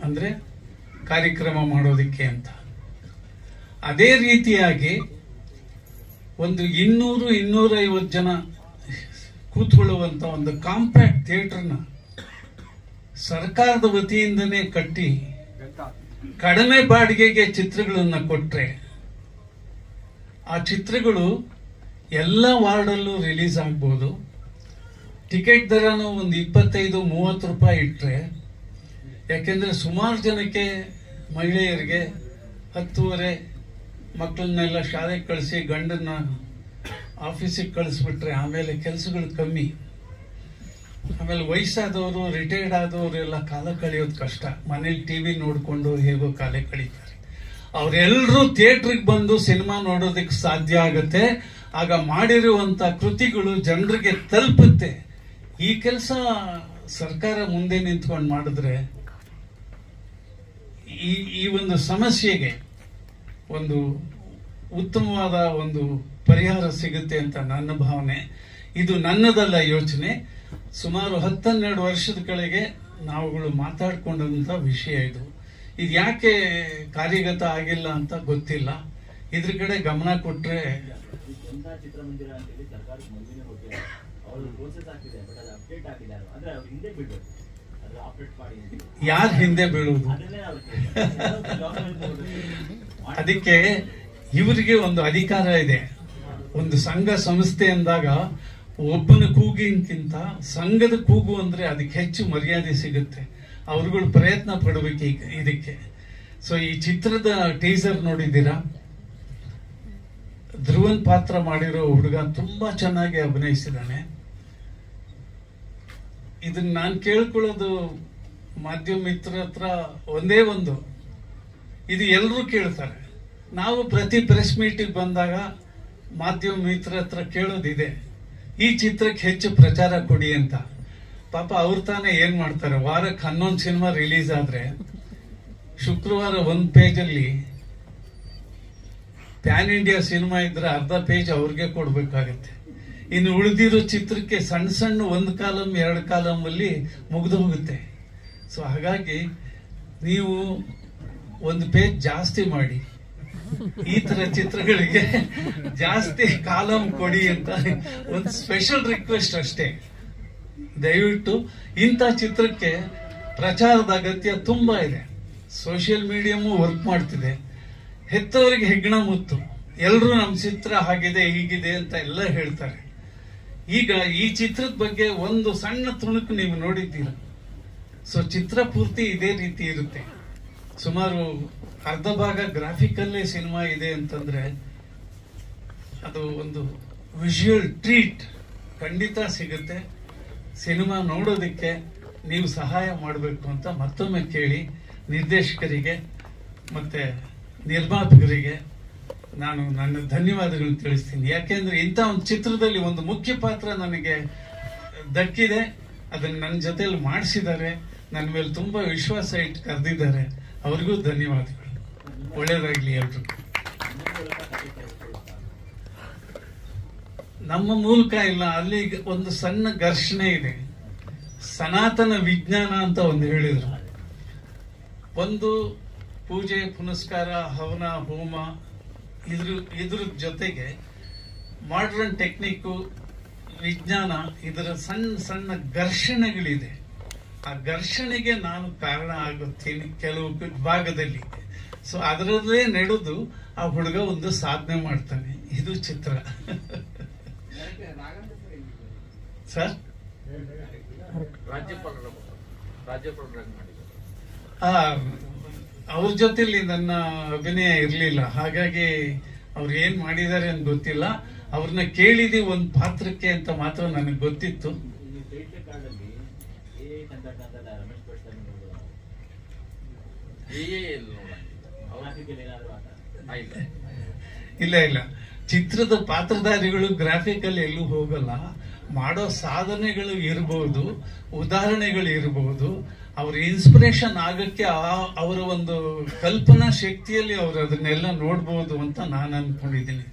ಅಂದ್ರೆ ಕಾರ್ಯಕ್ರಮ ಮಾಡೋದಿಕ್ಕೆ ಅಂತ. ಅದೇ ರೀತಿಯಾಗಿ ಒಂದು 200-250 ಜನ ಕೂತ್ಕೊಳ್ಳುವಂತ ಒಂದು ಕಾಂಪ್ಯಾಕ್ಟ್ ಥಿಯೇಟರ್ನ ಸರ್ಕಾರದ ವತಿಯಿಂದನೇ ಕಟ್ಟಿ ಕಡಿಮೆ ಬಾಡಿಗೆಗೆ ಚಿತ್ರಗಳನ್ನು ಕೊಟ್ರೆ ಆ ಚಿತ್ರಗಳು ಎಲ್ಲ ವಾರ್ಡಲ್ಲೂ ರಿಲೀಸ್ ಆಗ್ಬೋದು. ಟಿಕೆಟ್ ದರನು ಒಂದು 25-30 ರೂಪಾಯಿ ಇಟ್ಟರೆ, ಯಾಕೆಂದ್ರೆ ಸುಮಾರು ಜನಕ್ಕೆ ಮಹಿಳೆಯರಿಗೆ 10:30 ಮಕ್ಕಳನ್ನೆಲ್ಲ ಶಾಲೆಗೆ ಕಳಿಸಿ ಗಂಡನ್ನ ಆಫೀಸಿಗೆ ಕಳಿಸ್ಬಿಟ್ರೆ ಆಮೇಲೆ ಕೆಲಸಗಳು ಕಮ್ಮಿ. ಆಮೇಲೆ ವಯಸ್ಸಾದವರು, ರಿಟೈರ್ಡ್ ಆದವರು ಎಲ್ಲ ಕಾಲ ಕಳೆಯೋದು ಕಷ್ಟ. ಮನೇಲಿ ಟಿವಿ ನೋಡಿಕೊಂಡು ಹೇಗೋ ಕಾಲ ಕಳೀತಾರೆ. ಅವರೆಲ್ಲರೂ ಥಿಯೇಟ್ರಿಗೆ ಬಂದು ಸಿನಿಮಾ ನೋಡೋದಕ್ಕೆ ಸಾಧ್ಯ ಆಗುತ್ತೆ. ಆಗ ಮಾಡಿರುವಂತ ಕೃತಿಗಳು ಜನರಿಗೆ ತಲುಪುತ್ತೆ. ಈ ಕೆಲಸ ಸರ್ಕಾರ ಮುಂದೆ ನಿಂತ್ಕೊಂಡು ಮಾಡಿದ್ರೆ ಈ ಒಂದು ಸಮಸ್ಯೆಗೆ ಒಂದು ಉತ್ತಮವಾದ ಒಂದು ಪರಿಹಾರ ಸಿಗುತ್ತೆ ಅಂತ ನನ್ನ ಭಾವನೆ. ಇದು ನನ್ನದಲ್ಲ ಯೋಚನೆ, ಸುಮಾರು 10-12 ವರ್ಷದ ಕೆಳಗೆ ನಾವುಗಳು ಮಾತಾಡ್ಕೊಂಡಂತ ವಿಷಯ ಇದು. ಇದು ಯಾಕೆ ಕಾರ್ಯಗತ ಆಗಿಲ್ಲ ಅಂತ ಗೊತ್ತಿಲ್ಲ. ಇದ್ರ ಕಡೆ ಗಮನ ಕೊಟ್ರೆ ಚಿತ್ರಮಂದಿರ ಅಂತೇಳಿ ಸರ್ಕಾರಕ್ಕೆ ಮನವಿನೇ ಕೊಟ್ಟಿಲ್ಲ. ಅವರು ಪ್ರೋಸೆಸ್ ಆಗ್ತಿದೆ, ಬಟ್ ಅದು ಅಪ್ಡೇಟ್ ಆಗಿದ್ದಾರೆ. ಅಂದ್ರೆ ಅವ್ರು ಹಿಂದೆ ಬಿಡ್ಬೇಕು, ಅದು ಆಪರೇಟ್ ಮಾಡಿ. ಯಾರು ಹಿಂದೆ ಬೀಳುವುದು? ಅದಕ್ಕೆ ಇವರಿಗೆ ಒಂದು ಅಧಿಕಾರ ಇದೆ. ಒಂದು ಸಂಘ ಸಂಸ್ಥೆ ಅಂದಾಗ ಒಬ್ಬನ ಕೂಗಿನಕ್ಕಿಂತ ಸಂಘದ ಕೂಗು ಅಂದ್ರೆ ಅದಕ್ಕೆ ಹೆಚ್ಚು ಮರ್ಯಾದೆ ಸಿಗುತ್ತೆ. ಅವ್ರುಗಳು ಪ್ರಯತ್ನ ಪಡಬೇಕು ಇದಕ್ಕೆ. ಸೊ ಈ ಚಿತ್ರದ ಟೀಸರ್ ನೋಡಿದ್ದೀರಾ? ಧ್ರುವನ್ ಪಾತ್ರ ಮಾಡಿರೋ ಹುಡುಗ ತುಂಬಾ ಚೆನ್ನಾಗಿ ಅಭಿನಯಿಸಿದ್ದಾನೆ. ಇದನ್ನ ನಾನು ಕೇಳ್ಕೊಳ್ಳೋದು ಮಾಧ್ಯಮ ಮಿತ್ರ ಹತ್ರ ಒಂದೇ ಒಂದು, ಇದು ಎಲ್ಲರೂ ಕೇಳ್ತಾರೆ. ನಾವು ಪ್ರತಿ ಪ್ರೆಸ್ ಮೀಟಿಗೆ ಬಂದಾಗ ಮಾಧ್ಯಮ ಮಿತ್ರ ಹತ್ರ ಕೇಳೋದಿದೆ, ಈ ಚಿತ್ರಕ್ಕೆ ಹೆಚ್ಚು ಪ್ರಚಾರ ಕೊಡಿ ಅಂತ. ಪಾಪ ಅವ್ರು ತಾನೇ ಏನ್ ಮಾಡ್ತಾರೆ, ವಾರಕ್ಕೆ 11 ಸಿನಿಮಾ ರಿಲೀಸ್ ಆದ್ರೆ ಶುಕ್ರವಾರ ಒಂದು ಪೇಜಲ್ಲಿ ಪ್ಯಾನ್ ಇಂಡಿಯಾ ಸಿನಿಮಾ ಇದ್ರೆ ಅರ್ಧ ಪೇಜ್ ಅವ್ರಿಗೆ ಕೊಡ್ಬೇಕಾಗತ್ತೆ. ಇನ್ನು ಉಳಿದಿರೋ ಚಿತ್ರಕ್ಕೆ ಸಣ್ಣ ಸಣ್ಣ 1 ಕಾಲಮ್ 2 ಕಾಲಮ್ ಅಲ್ಲಿ ಮುಗಿದು ಹೋಗುತ್ತೆ. ಸೊ ಹಾಗಾಗಿ ನೀವು 1 ಪೇಜ್ ಜಾಸ್ತಿ ಮಾಡಿ, ಈ ತರ ಚಿತ್ರಗಳಿಗೆ ಜಾಸ್ತಿ ಕಾಲಮ್ ಕೊಡಿ ಅಂತ ಒಂದು ಸ್ಪೆಷಲ್ ರಿಕ್ವೆಸ್ಟ್ ಅಷ್ಟೇ. ದಯವಿಟ್ಟು ಇಂಥ ಚಿತ್ರಕ್ಕೆ ಪ್ರಚಾರದ ಅಗತ್ಯ ತುಂಬಾ ಇದೆ. ಸೋಷಿಯಲ್ ಮೀಡಿಯಾಮು ವರ್ಕ್ ಮಾಡ್ತಿದೆ. ಹೆತ್ತವರಿಗೆ ಹೆಗ್ಗಣ ಮುತ್ತು, ಎಲ್ಲರೂ ನಮ್ಮ ಚಿತ್ರ ಹಾಗಿದೆ ಹೀಗಿದೆ ಅಂತ ಎಲ್ಲ ಹೇಳ್ತಾರೆ. ಈಗ ಈ ಚಿತ್ರದ ಬಗ್ಗೆ ಒಂದು ಸಣ್ಣ ತುಣುಕು ನೀವು ನೋಡಿದ್ದೀರ. ಸೊ ಚಿತ್ರ ಪೂರ್ತಿ ಇದೇ ರೀತಿ ಇರುತ್ತೆ. ಸುಮಾರು ಅರ್ಧ ಭಾಗ ಗ್ರಾಫಿಕಲ್ಲೇ ಸಿನಿಮಾ ಇದೆ ಅಂತಂದ್ರೆ ಅದು ಒಂದು ವಿಜುವಲ್ ಟ್ರೀಟ್ ಖಂಡಿತ ಸಿಗುತ್ತೆ. ಸಿನಿಮಾ ನೋಡೋದಕ್ಕೆ ನೀವು ಸಹಾಯ ಮಾಡಬೇಕು ಅಂತ ಮತ್ತೊಮ್ಮೆ ಕೇಳಿ ನಿರ್ದೇಶಕರಿಗೆ ಮತ್ತೆ ನಿರ್ಮಾಪಕರಿಗೆ ನಾನು ನನ್ನ ಧನ್ಯವಾದಗಳನ್ನು ತಿಳಿಸ್ತೀನಿ. ಯಾಕೆಂದ್ರೆ ಇಂಥ ಒಂದು ಚಿತ್ರದಲ್ಲಿ ಒಂದು ಮುಖ್ಯ ಪಾತ್ರ ನನಗೆ ದಕ್ಕಿದೆ. ಅದನ್ನ ನನ್ನ ಜೊತೆಯಲ್ಲಿ ಮಾಡಿಸಿದ್ದಾರೆ, ನನ್ನ ಮೇಲೆ ತುಂಬಾ ವಿಶ್ವಾಸ ಇಟ್ಟು ಕರೆದಿದ್ದಾರೆ. ಅವ್ರಿಗೂ ಧನ್ಯವಾದಗಳು. ಒಳ್ಳೇದಾಗ್ಲಿ ಎಲ್ರಿಗೂ. ನಮ್ಮ ಮೂಲಕ ಇಲ್ಲ, ಅಲ್ಲಿ ಒಂದು ಸಣ್ಣ ಘರ್ಷಣೆ ಇದೆ. ಸನಾತನ ವಿಜ್ಞಾನ ಅಂತ ಒಂದು ಹೇಳಿದ್ರು. ಒಂದು ಪೂಜೆ ಪುನಸ್ಕಾರ ಹವನ ಹೋಮ ಇದ್ರ ಜೊತೆಗೆ ಮಾಡರ್ನ್ ಟೆಕ್ನಿಕ್ಕು ವಿಜ್ಞಾನ, ಇದರ ಸಣ್ಣ ಸಣ್ಣ ಘರ್ಷಣೆಗಳಿದೆ. ಆ ಘರ್ಷಣೆಗೆ ನಾನು ಕಾರಣ ಆಗುತ್ತೀನಿ ಕೆಲವು ಭಾಗದಲ್ಲಿ. ಸೊ ಅದರಲ್ಲೇ ನಡೆದು ಆ ಹುಡುಗ ಒಂದು ಸಾಧನೆ ಮಾಡ್ತಾನೆ. ಇದು ಚಿತ್ರ. ಸರ್, ಅವ್ರ ಜೊತೆಲಿ ನನ್ನ ಅಭಿನಯ ಇರ್ಲಿಲ್ಲ, ಹಾಗಾಗಿ ಅವ್ರು ಏನ್ ಮಾಡಿದ್ದಾರೆ ಅಂತ ಗೊತ್ತಿಲ್ಲ. ಅವ್ರನ್ನ ಕೇಳಿದಿ ಒಂದು ಪಾತ್ರಕ್ಕೆ ಅಂತ ಮಾತ್ರ ನನಗೆ ಗೊತ್ತಿತ್ತು. ಇಲ್ಲ ಇಲ್ಲ, ಚಿತ್ರದ ಪಾತ್ರಧಾರಿಗಳು ಗ್ರಾಫಿಕಲ್ ಎಲ್ಲೂ ಹೋಗಲ್ಲ. ಮಾಡೋ ಸಾಧನೆಗಳು ಇರಬಹುದು, ಉದಾಹರಣೆಗಳು ಇರಬಹುದು. ಅವ್ರ ಇನ್ಸ್ಪಿರೇಷನ್ ಆಗಕ್ಕೆ ಅವರ ಒಂದು ಕಲ್ಪನಾ ಶಕ್ತಿಯಲ್ಲಿ ಅವರು ಅದನ್ನೆಲ್ಲ ನೋಡ್ಬೋದು ಅಂತ ನಾನು ಅನ್ಕೊಂಡಿದ್ದೀನಿ.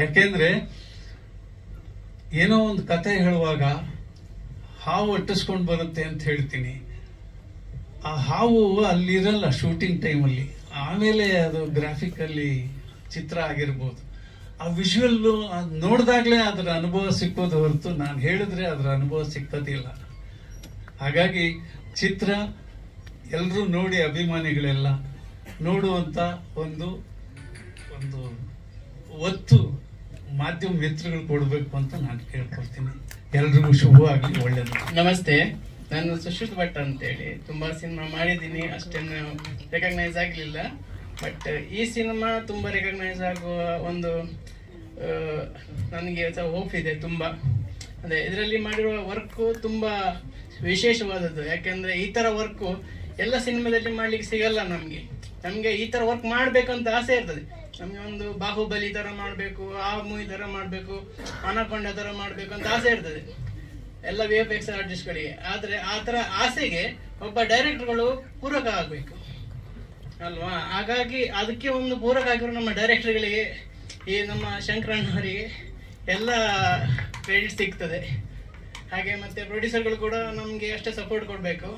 ಯಾಕೆಂದ್ರೆ ಏನೋ ಒಂದು ಕತೆ ಹೇಳುವಾಗ ಹಾವು ಅಟ್ಟಿಸ್ಕೊಂಡು ಬರುತ್ತೆ ಅಂತ ಹೇಳ್ತೀನಿ. ಆ ಹಾವು ಅಲ್ಲಿರಲ್ಲ ಶೂಟಿಂಗ್ ಟೈಮಲ್ಲಿ, ಆಮೇಲೆ ಅದು ಗ್ರಾಫಿಕಲ್ಲಿ ಚಿತ್ರ ಆಗಿರ್ಬೋದು. ಆ ವಿಜುವಲ್ ನೋಡಿದಾಗ್ಲೇ ಅದರ ಅನುಭವ ಸಿಕ್ಕೋದು ಹೊರತು ನಾನು ಹೇಳಿದ್ರೆ ಅದರ ಅನುಭವ ಸಿಕ್ಕೋದಿಲ್ಲ. ಹಾಗಾಗಿ ಚಿತ್ರ ಎಲ್ಲರೂ ನೋಡಿ, ಅಭಿಮಾನಿಗಳೆಲ್ಲ ನೋಡುವಂತ ಒಂದು ಒಂದು ಒತ್ತು ಮಾಧ್ಯಮ ಮಿತ್ರಗಳು ಕೊಡಬೇಕು ಅಂತ ನಾನು ಕೇಳ್ಕೊಳ್ತೀನಿ. ಎಲ್ರಿಗೂ ಶುಭವಾಗಲಿ, ಒಳ್ಳೆಯದು. ನಮಸ್ತೆ, ನಾನು ಸುಶ್ರುತ್ ಭಟ್ ಅಂತೇಳಿ ತುಂಬಾ ಸಿನಿಮಾ ಮಾಡಿದ್ದೀನಿ, ಅಷ್ಟೇನು ರೆಕಗ್ನೈಸ್ ಆಗಲಿಲ್ಲ. ಬಟ್ ಈ ಸಿನಿಮಾ ತುಂಬಾ ರೆಕಗ್ನೈಸ್ ಆಗುವ ಒಂದು ನನಗೆ ಹೋಪ್ ಇದೆ ತುಂಬಾ. ಅಂದ್ರೆ ಇದರಲ್ಲಿ ಮಾಡಿರುವ ವರ್ಕು ತುಂಬಾ ವಿಶೇಷವಾದದ್ದು. ಯಾಕೆಂದ್ರೆ ಈ ತರ ವರ್ಕು ಎಲ್ಲ ಸಿನಿಮಾದಲ್ಲಿ ಮಾಡ್ಲಿಕ್ಕೆ ಸಿಗಲ್ಲ. ನಮ್ಗೆ ಈ ತರ ವರ್ಕ್ ಮಾಡ್ಬೇಕಂತ ಆಸೆ ಇರ್ತದೆ. ನಮ್ಗೆ ಒಂದು ಬಾಹುಬಲಿ ತರ ಮಾಡ್ಬೇಕು, ಆ ಮೂವಿ ತರ ಮಾಡ್ಬೇಕು, ಅನಕೊಂಡ ತರ ಮಾಡ್ಬೇಕು ಅಂತ ಆಸೆ ಇರ್ತದೆ ಎಲ್ಲ VFX ಆರ್ಟಿಸ್ಟ್ಗಳಿಗೆ. ಆದ್ರೆ ಆ ತರ ಆಸೆಗೆ ಒಬ್ಬ ಡೈರೆಕ್ಟರ್ಗಳು ಪೂರಕ ಆಗ್ಬೇಕು ಅಲ್ವಾ? ಹಾಗಾಗಿ ಅದಕ್ಕೆ ಒಂದು ಪೂರಕ ಆಗಿರೋ ನಮ್ಮ ಡೈರೆಕ್ಟರ್ಗಳಿಗೆ, ಈ ನಮ್ಮ ಶಂಕರಣ್ಣವರಿಗೆ ಎಲ್ಲ ಕ್ರೆಡಿಟ್ ಸಿಗ್ತದೆ. ಹಾಗೆ ಮತ್ತೆ ಪ್ರೊಡ್ಯೂಸರ್ಗಳು ಕೂಡ ನಮ್ಗೆ ಅಷ್ಟೇ ಸಪೋರ್ಟ್ ಕೊಡ್ಬೇಕು.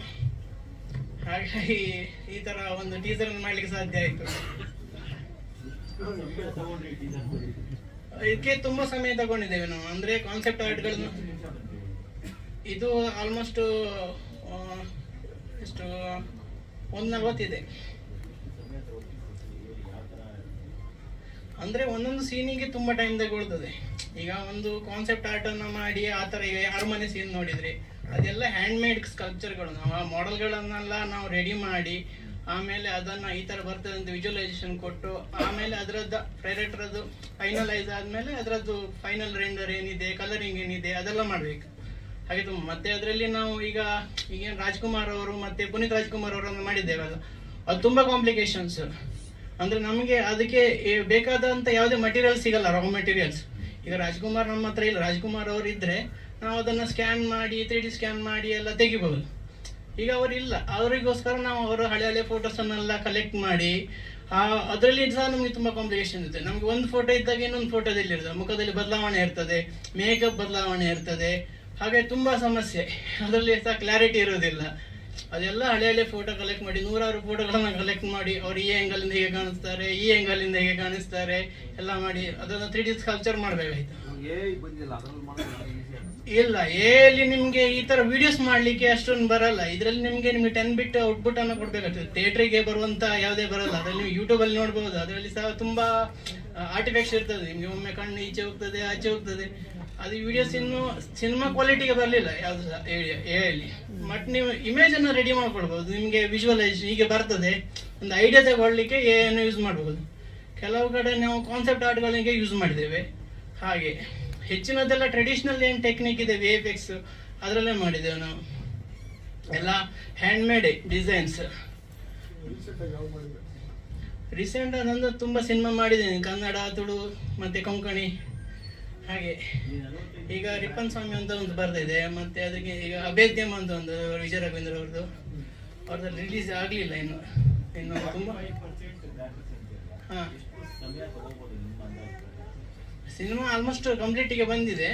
ಹಾಗಾಗಿ ಈ ತರ ಒಂದು ಟೀಸರ್ ಮಾಡ್ಲಿಕ್ಕೆ ಸಾಧ್ಯ ಆಯ್ತು. ಇದಕ್ಕೆ ತುಂಬಾ ಸಮಯ ತಗೊಂಡಿದ್ದೇವೆ ನಾವು. ಅಂದ್ರೆ ಕಾನ್ಸೆಪ್ಟ್ ಆರ್ಟ್ಗಳನ್ನು ಇದು ಆಲ್ಮೋಸ್ಟ್ ಎಷ್ಟು 140 ಇದೆ. ಅಂದ್ರೆ ಒಂದೊಂದು ಸೀನಿಗೆ ತುಂಬಾ ಟೈಮ್ ತಗೊಳ್ತದೆ. ಈಗ ಒಂದು ಕಾನ್ಸೆಪ್ಟ್ ಆರ್ಟ್ ಅನ್ನ ಮಾಡಿ ಆ ತರ ಈಗ ಅರಮನೆ ಸೀನ್ ನೋಡಿದ್ರೆ ಅದೆಲ್ಲ ಹ್ಯಾಂಡ್ ಮೇಡ್ ಸ್ಕಲ್ಪ್ಚರ್ಗಳು. ನಾವು ಆ ಮಾಡೆಲ್ಗಳನ್ನೆಲ್ಲ ನಾವು ರೆಡಿ ಮಾಡಿ ಆಮೇಲೆ ಅದನ್ನ ಈ ತರ ಬರ್ತದೆ ಅಂತ ವಿಜುವಲೈಸೇಷನ್ ಕೊಟ್ಟು ಆಮೇಲೆ ಅದರದ್ದು ಡೈರೆಕ್ಟರ್ ಫೈನಲೈಸ್ ಆದ್ಮೇಲೆ ಅದರದ್ದು ಫೈನಲ್ ರೆಂಡರ್ ಏನಿದೆ, ಕಲರಿಂಗ್ ಏನಿದೆ ಅದೆಲ್ಲ ಮಾಡ್ಬೇಕು. ಹಾಗೆ ಮತ್ತೆ ಅದರಲ್ಲಿ ನಾವು ಈಗ ರಾಜ್ಕುಮಾರ್ ಅವರು ಮತ್ತೆ ಪುನೀತ್ ರಾಜ್ಕುಮಾರ್ ಅವರನ್ನು ಮಾಡಿದ್ದೇವಲ್ಲ, ಅದು ತುಂಬಾ ಕಾಂಪ್ಲಿಕೇಶನ್ಸ್. ಅಂದ್ರೆ ನಮಗೆ ಅದಕ್ಕೆ ಬೇಕಾದಂತ ಯಾವುದೇ ಮಟೀರಿಯಲ್ ಸಿಗಲ್ಲ, ರಾ ಮೆಟೀರಿಯಲ್ಸ್. ಈಗ ರಾಜ್ಕುಮಾರ್ ನಮ್ಮ ಹತ್ರ ಇಲ್ಲ. ರಾಜ್ಕುಮಾರ್ ಅವರು ಇದ್ರೆ ನಾವು ಅದನ್ನ ಸ್ಕ್ಯಾನ್ ಮಾಡಿ 3D ಸ್ಕ್ಯಾನ್ ಮಾಡಿ ಎಲ್ಲ ತೆಗಿಬಹುದು. ಈಗ ಅವರಿಲ್ಲ, ಅವರಿಗೋಸ್ಕರ ನಾವು ಅವರ ಹಳೆ ಫೋಟೋಸ್ ಅನ್ನೆಲ್ಲ ಕಲೆಕ್ಟ್ ಮಾಡಿ ಅದರಲ್ಲಿ ಸಹ ನಮ್ಗೆ ತುಂಬಾ ಕಾಂಪ್ಲಿಕೇಶನ್ ಇರುತ್ತೆ. ನಮ್ಗೆ ಒಂದು ಫೋಟೋ ಇದ್ದಾಗ ಇನ್ನೊಂದು ಫೋಟೋದಲ್ಲಿ ಇರ್ತದೆ, ಮುಖದಲ್ಲಿ ಬದಲಾವಣೆ ಇರ್ತದೆ, ಮೇಕಪ್ ಬದಲಾವಣೆ ಇರ್ತದೆ. ಹಾಗೆ ತುಂಬಾ ಸಮಸ್ಯೆ, ಅದರಲ್ಲಿ ಸಹ ಕ್ಲಾರಿಟಿ ಇರೋದಿಲ್ಲ. ಅದೆಲ್ಲ ಹಳೆ ಫೋಟೋ ಕಲೆಕ್ಟ್ ಮಾಡಿ 100 ಫೋಟೋಗಳನ್ನ ಕಲೆಕ್ಟ್ ಮಾಡಿ ಅವ್ರು ಈ ಆಂಗಲ್ ಇಂದ ಹೇಗೆ ಕಾಣಿಸ್ತಾರೆ, ಈ ಆಂಗಲ್ ಇಂದ ಹೇಗೆ ಕಾಣಿಸ್ತಾರೆ ಎಲ್ಲ ಮಾಡಿ ಅದನ್ನ 3D ಸ್ಕಲ್ಪ್ಚರ್ ಮಾಡ್ಬೇಕಾಯ್ತು. ಇಲ್ಲ, ಎಲ್ಲಿ ನಿಮ್ಗೆ ಈ ತರ ವಿಡಿಯೋಸ್ ಮಾಡ್ಲಿಕ್ಕೆ ಅಷ್ಟೊಂದು ಬರಲ್ಲ. ಇದ್ರಲ್ಲಿ ನಿಮ್ಗೆ 10 ಬಿಟ್ ಔಟ್ಪುಟ್ ಅನ್ನ ಕೊಡ್ಬೇಕಾಗ್ತದೆ. ಥಿಯೇಟರ್ಗೆ ಬರುವಂತ ಯಾವುದೇ ಬರಲ್ಲ. ಅದ್ರಲ್ಲಿ ನೀವು ಯೂಟ್ಯೂಬ್ ಅಲ್ಲಿ ನೋಡಬಹುದು. ಅದರಲ್ಲಿ ಸಹ ತುಂಬಾ ಆರ್ಟಿಫಿಕ್ಸ್ ಇರ್ತದೆ. ನಿಮ್ಗೆ ಒಮ್ಮೆ ಕಣ್ಣು ಈಚೆ ಹೋಗ್ತದೆ, ಆಚೆ ಹೋಗ್ತದೆ. ಅದು ವಿಡಿಯೋಸ್ ಇನ್ನು ಸಿನಿಮಾ ಕ್ವಾಲಿಟಿಗೆ ಬರಲಿಲ್ಲ ಯಾವ್ದು ಸಹ ಎಲ್ಲಿ. ಬಟ್ ನೀವು ಇಮೇಜ್ ಅನ್ನ ರೆಡಿ ಮಾಡ್ಕೊಳ್ಬಹುದು. ನಿಮ್ಗೆ ವಿಜುವಲೈಸೇಷನ್ ಹೀಗೆ ಬರ್ತದೆ, ಒಂದು ಐಡಿಯಾ ತಗೊಳ್ಳಿಕ್ಕೆ ಏನು ಯೂಸ್ ಮಾಡಬಹುದು. ಕೆಲವು ಕಡೆ ನಾವು ಕಾನ್ಸೆಪ್ಟ್ ಆರ್ಟ್ಗಳಿಗೆ ಯೂಸ್ ಮಾಡಿದ್ದೇವೆ. ಹಾಗೆ ಹೆಚ್ಚಿನದೆಲ್ಲ ಟ್ರೆಡಿಷನಲ್ ಏನ್ ಟೆಕ್ನಿಕ್ ಇದೆ VFX ಅದರಲ್ಲೇ ಮಾಡಿದ್ದೇವೆ ನಾವು. ಎಲ್ಲ ಹ್ಯಾಂಡ್ ಮೇಡ್ ಡಿಸೈನ್ಸ್. ರೀಸೆಂಟ್ ನಂದು ತುಂಬಾ ಸಿನಿಮಾ ಮಾಡಿದ್ದೇನೆ, ಕನ್ನಡ, ತುಳು ಮತ್ತೆ ಕೊಂಕಣಿ. ಹಾಗೆ ಈಗ ರಿಪ್ಪನ್ ಸ್ವಾಮಿ ಅಂತ ಒಂದು ಬರ್ದಿದೆ. ಮತ್ತೆ ಅದಕ್ಕೆ ಈಗ ಅಭೇದ್ಯಂ ಅಂತ ಒಂದು ವಿಜಯ ರಾಘವೇಂದ್ರ ಅವ್ರದ್ದು ರಿಲೀಸ್ ಆಗ್ಲಿಲ್ಲ ಇನ್ನು ತುಂಬಾ. ಹಾ, ಸಿನಿಮಾ ಆಲ್ಮೋಸ್ಟ್ ಕಂಪ್ಲೀಟ್ ಗೆ ಬಂದಿದೆ.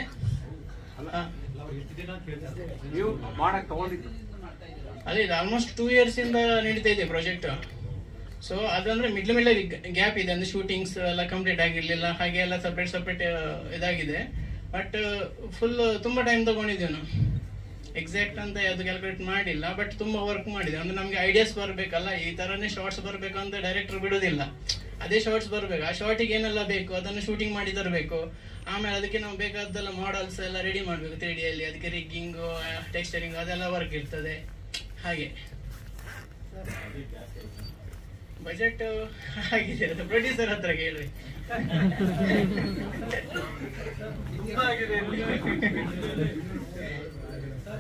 ಅದೇ ಆಲ್ಮೋಸ್ಟ್ 2 years ಇಂದ ನಡೀತಾ ಇದೆ ಪ್ರಾಜೆಕ್ಟ್. ಸೊ ಅದಂದ್ರೆ ಮಿಡ್ಲ್ ಗ್ಯಾಪ್ ಇದೆ. ಅಂದ್ರೆ ಶೂಟಿಂಗ್ಸ್ ಎಲ್ಲ ಕಂಪ್ಲೀಟ್ ಆಗಿರ್ಲಿಲ್ಲ, ಹಾಗೆ ಎಲ್ಲ ಸಪ್ರೇಟ್ ಇದಾಗಿದೆ. ಬಟ್ ಫುಲ್ ತುಂಬ ಟೈಮ್ ತಗೊಂಡಿದ್ದೇವೆ ನಾವು. ಎಕ್ಸಾಕ್ಟ್ ಅಂತ ಯಾವುದು ಕ್ಯಾಲ್ಕುಲೇಟ್ ಮಾಡಿಲ್ಲ, ಬಟ್ ತುಂಬ ವರ್ಕ್ ಮಾಡಿದೆ. ಅಂದ್ರೆ ನಮಗೆ ಐಡಿಯಾಸ್ ಬರಬೇಕಲ್ಲ, ಈ ಥರನೇ ಶಾರ್ಟ್ಸ್ ಬರಬೇಕು ಅಂತ ಡೈರೆಕ್ಟರ್ ಬಿಡೋದಿಲ್ಲ. ಅದೇ ಶಾರ್ಟ್ಸ್ ಬರಬೇಕು, ಆ ಶಾರ್ಟಿಗೆ ಏನೆಲ್ಲ ಬೇಕು ಅದನ್ನು ಶೂಟಿಂಗ್ ಮಾಡಿ ತರಬೇಕು. ಆಮೇಲೆ ಅದಕ್ಕೆ ನಾವು ಬೇಕಾದ್ದೆಲ್ಲ ಮಾಡಲ್ಸ್ ಎಲ್ಲ ರೆಡಿ ಮಾಡಬೇಕು 3D ಅಲ್ಲಿ. ಅದಕ್ಕೆ ರಿಗ್ಗಿಂಗು, ಟೆಕ್ಸ್ಚರಿಂಗ್ ಅದೆಲ್ಲ ವರ್ಕ್ ಇರ್ತದೆ. ಹಾಗೆ ಬಜೆಟ್ ಆಗಿದೆ, ಪ್ರೊಡ್ಯೂಸರ್ ಹತ್ರ ಕೇಳಿ.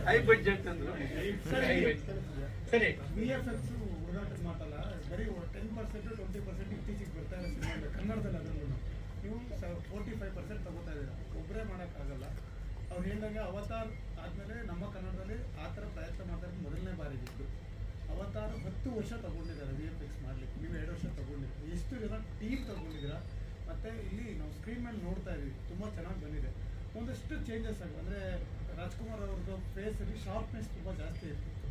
ಹೈ ಬಡ್ಜೆಟ್ ಅಂದ್ರೆ ಸರಿ. VFX ಓಡಾಟದ ಮಾತಲ್ಲ, ಬರೀ 10% 20% ಇತ್ತೀಚೆಗೆ ಬರ್ತಾ ಇದೆ ಸಿನಿಮಾ ಕನ್ನಡದಲ್ಲಿ. ಅದನ್ನು ನೀವು 45% ತಗೋತಾ ಇದ್ದೀರಾ. ಒಬ್ಬರೇ ಮಾಡೋಕ್ಕಾಗಲ್ಲ. ಅವ್ರು ಹೇಳಿದಂಗೆ ಅವತಾರ್ ಆದಮೇಲೆ ನಮ್ಮ ಕನ್ನಡದಲ್ಲಿ ಆ ಥರ ಪ್ರಯತ್ನ ಮಾಡ್ತಾರೆ, ಮೊದಲನೇ ಬಾರಿಗೆ ಇತ್ತು. ಅವತಾರ್ 10 ವರ್ಷ ತಗೊಂಡಿದ್ದಾರೆ VFX ಮಾಡಲಿಕ್ಕೆ, ನೀವು 2 ವರ್ಷ ತಗೊಂಡಿದ್ದೀರಿ. ಎಷ್ಟು ಜನ ಟೀಮ್ ತಗೊಂಡಿದ್ದೀರಾ? ಮತ್ತು ಇಲ್ಲಿ ನಾವು ಸ್ಕ್ರೀನ್ ಮೇಲೆ ನೋಡ್ತಾ ಇದ್ದೀವಿ, ತುಂಬ ಚೆನ್ನಾಗಿ ಬಂದಿದೆ. ಒಂದಷ್ಟು ಚೇಂಜಸ್ ಆಗಿದೆ. ಅಂದರೆ ರಾಜ್ಕುಮಾರ್ ಅವ್ರದ್ದು ಫೇಸಲ್ಲಿ ಶಾರ್ಪ್ನೆಸ್ ತುಂಬ ಜಾಸ್ತಿ ಇರ್ತಿತ್ತು,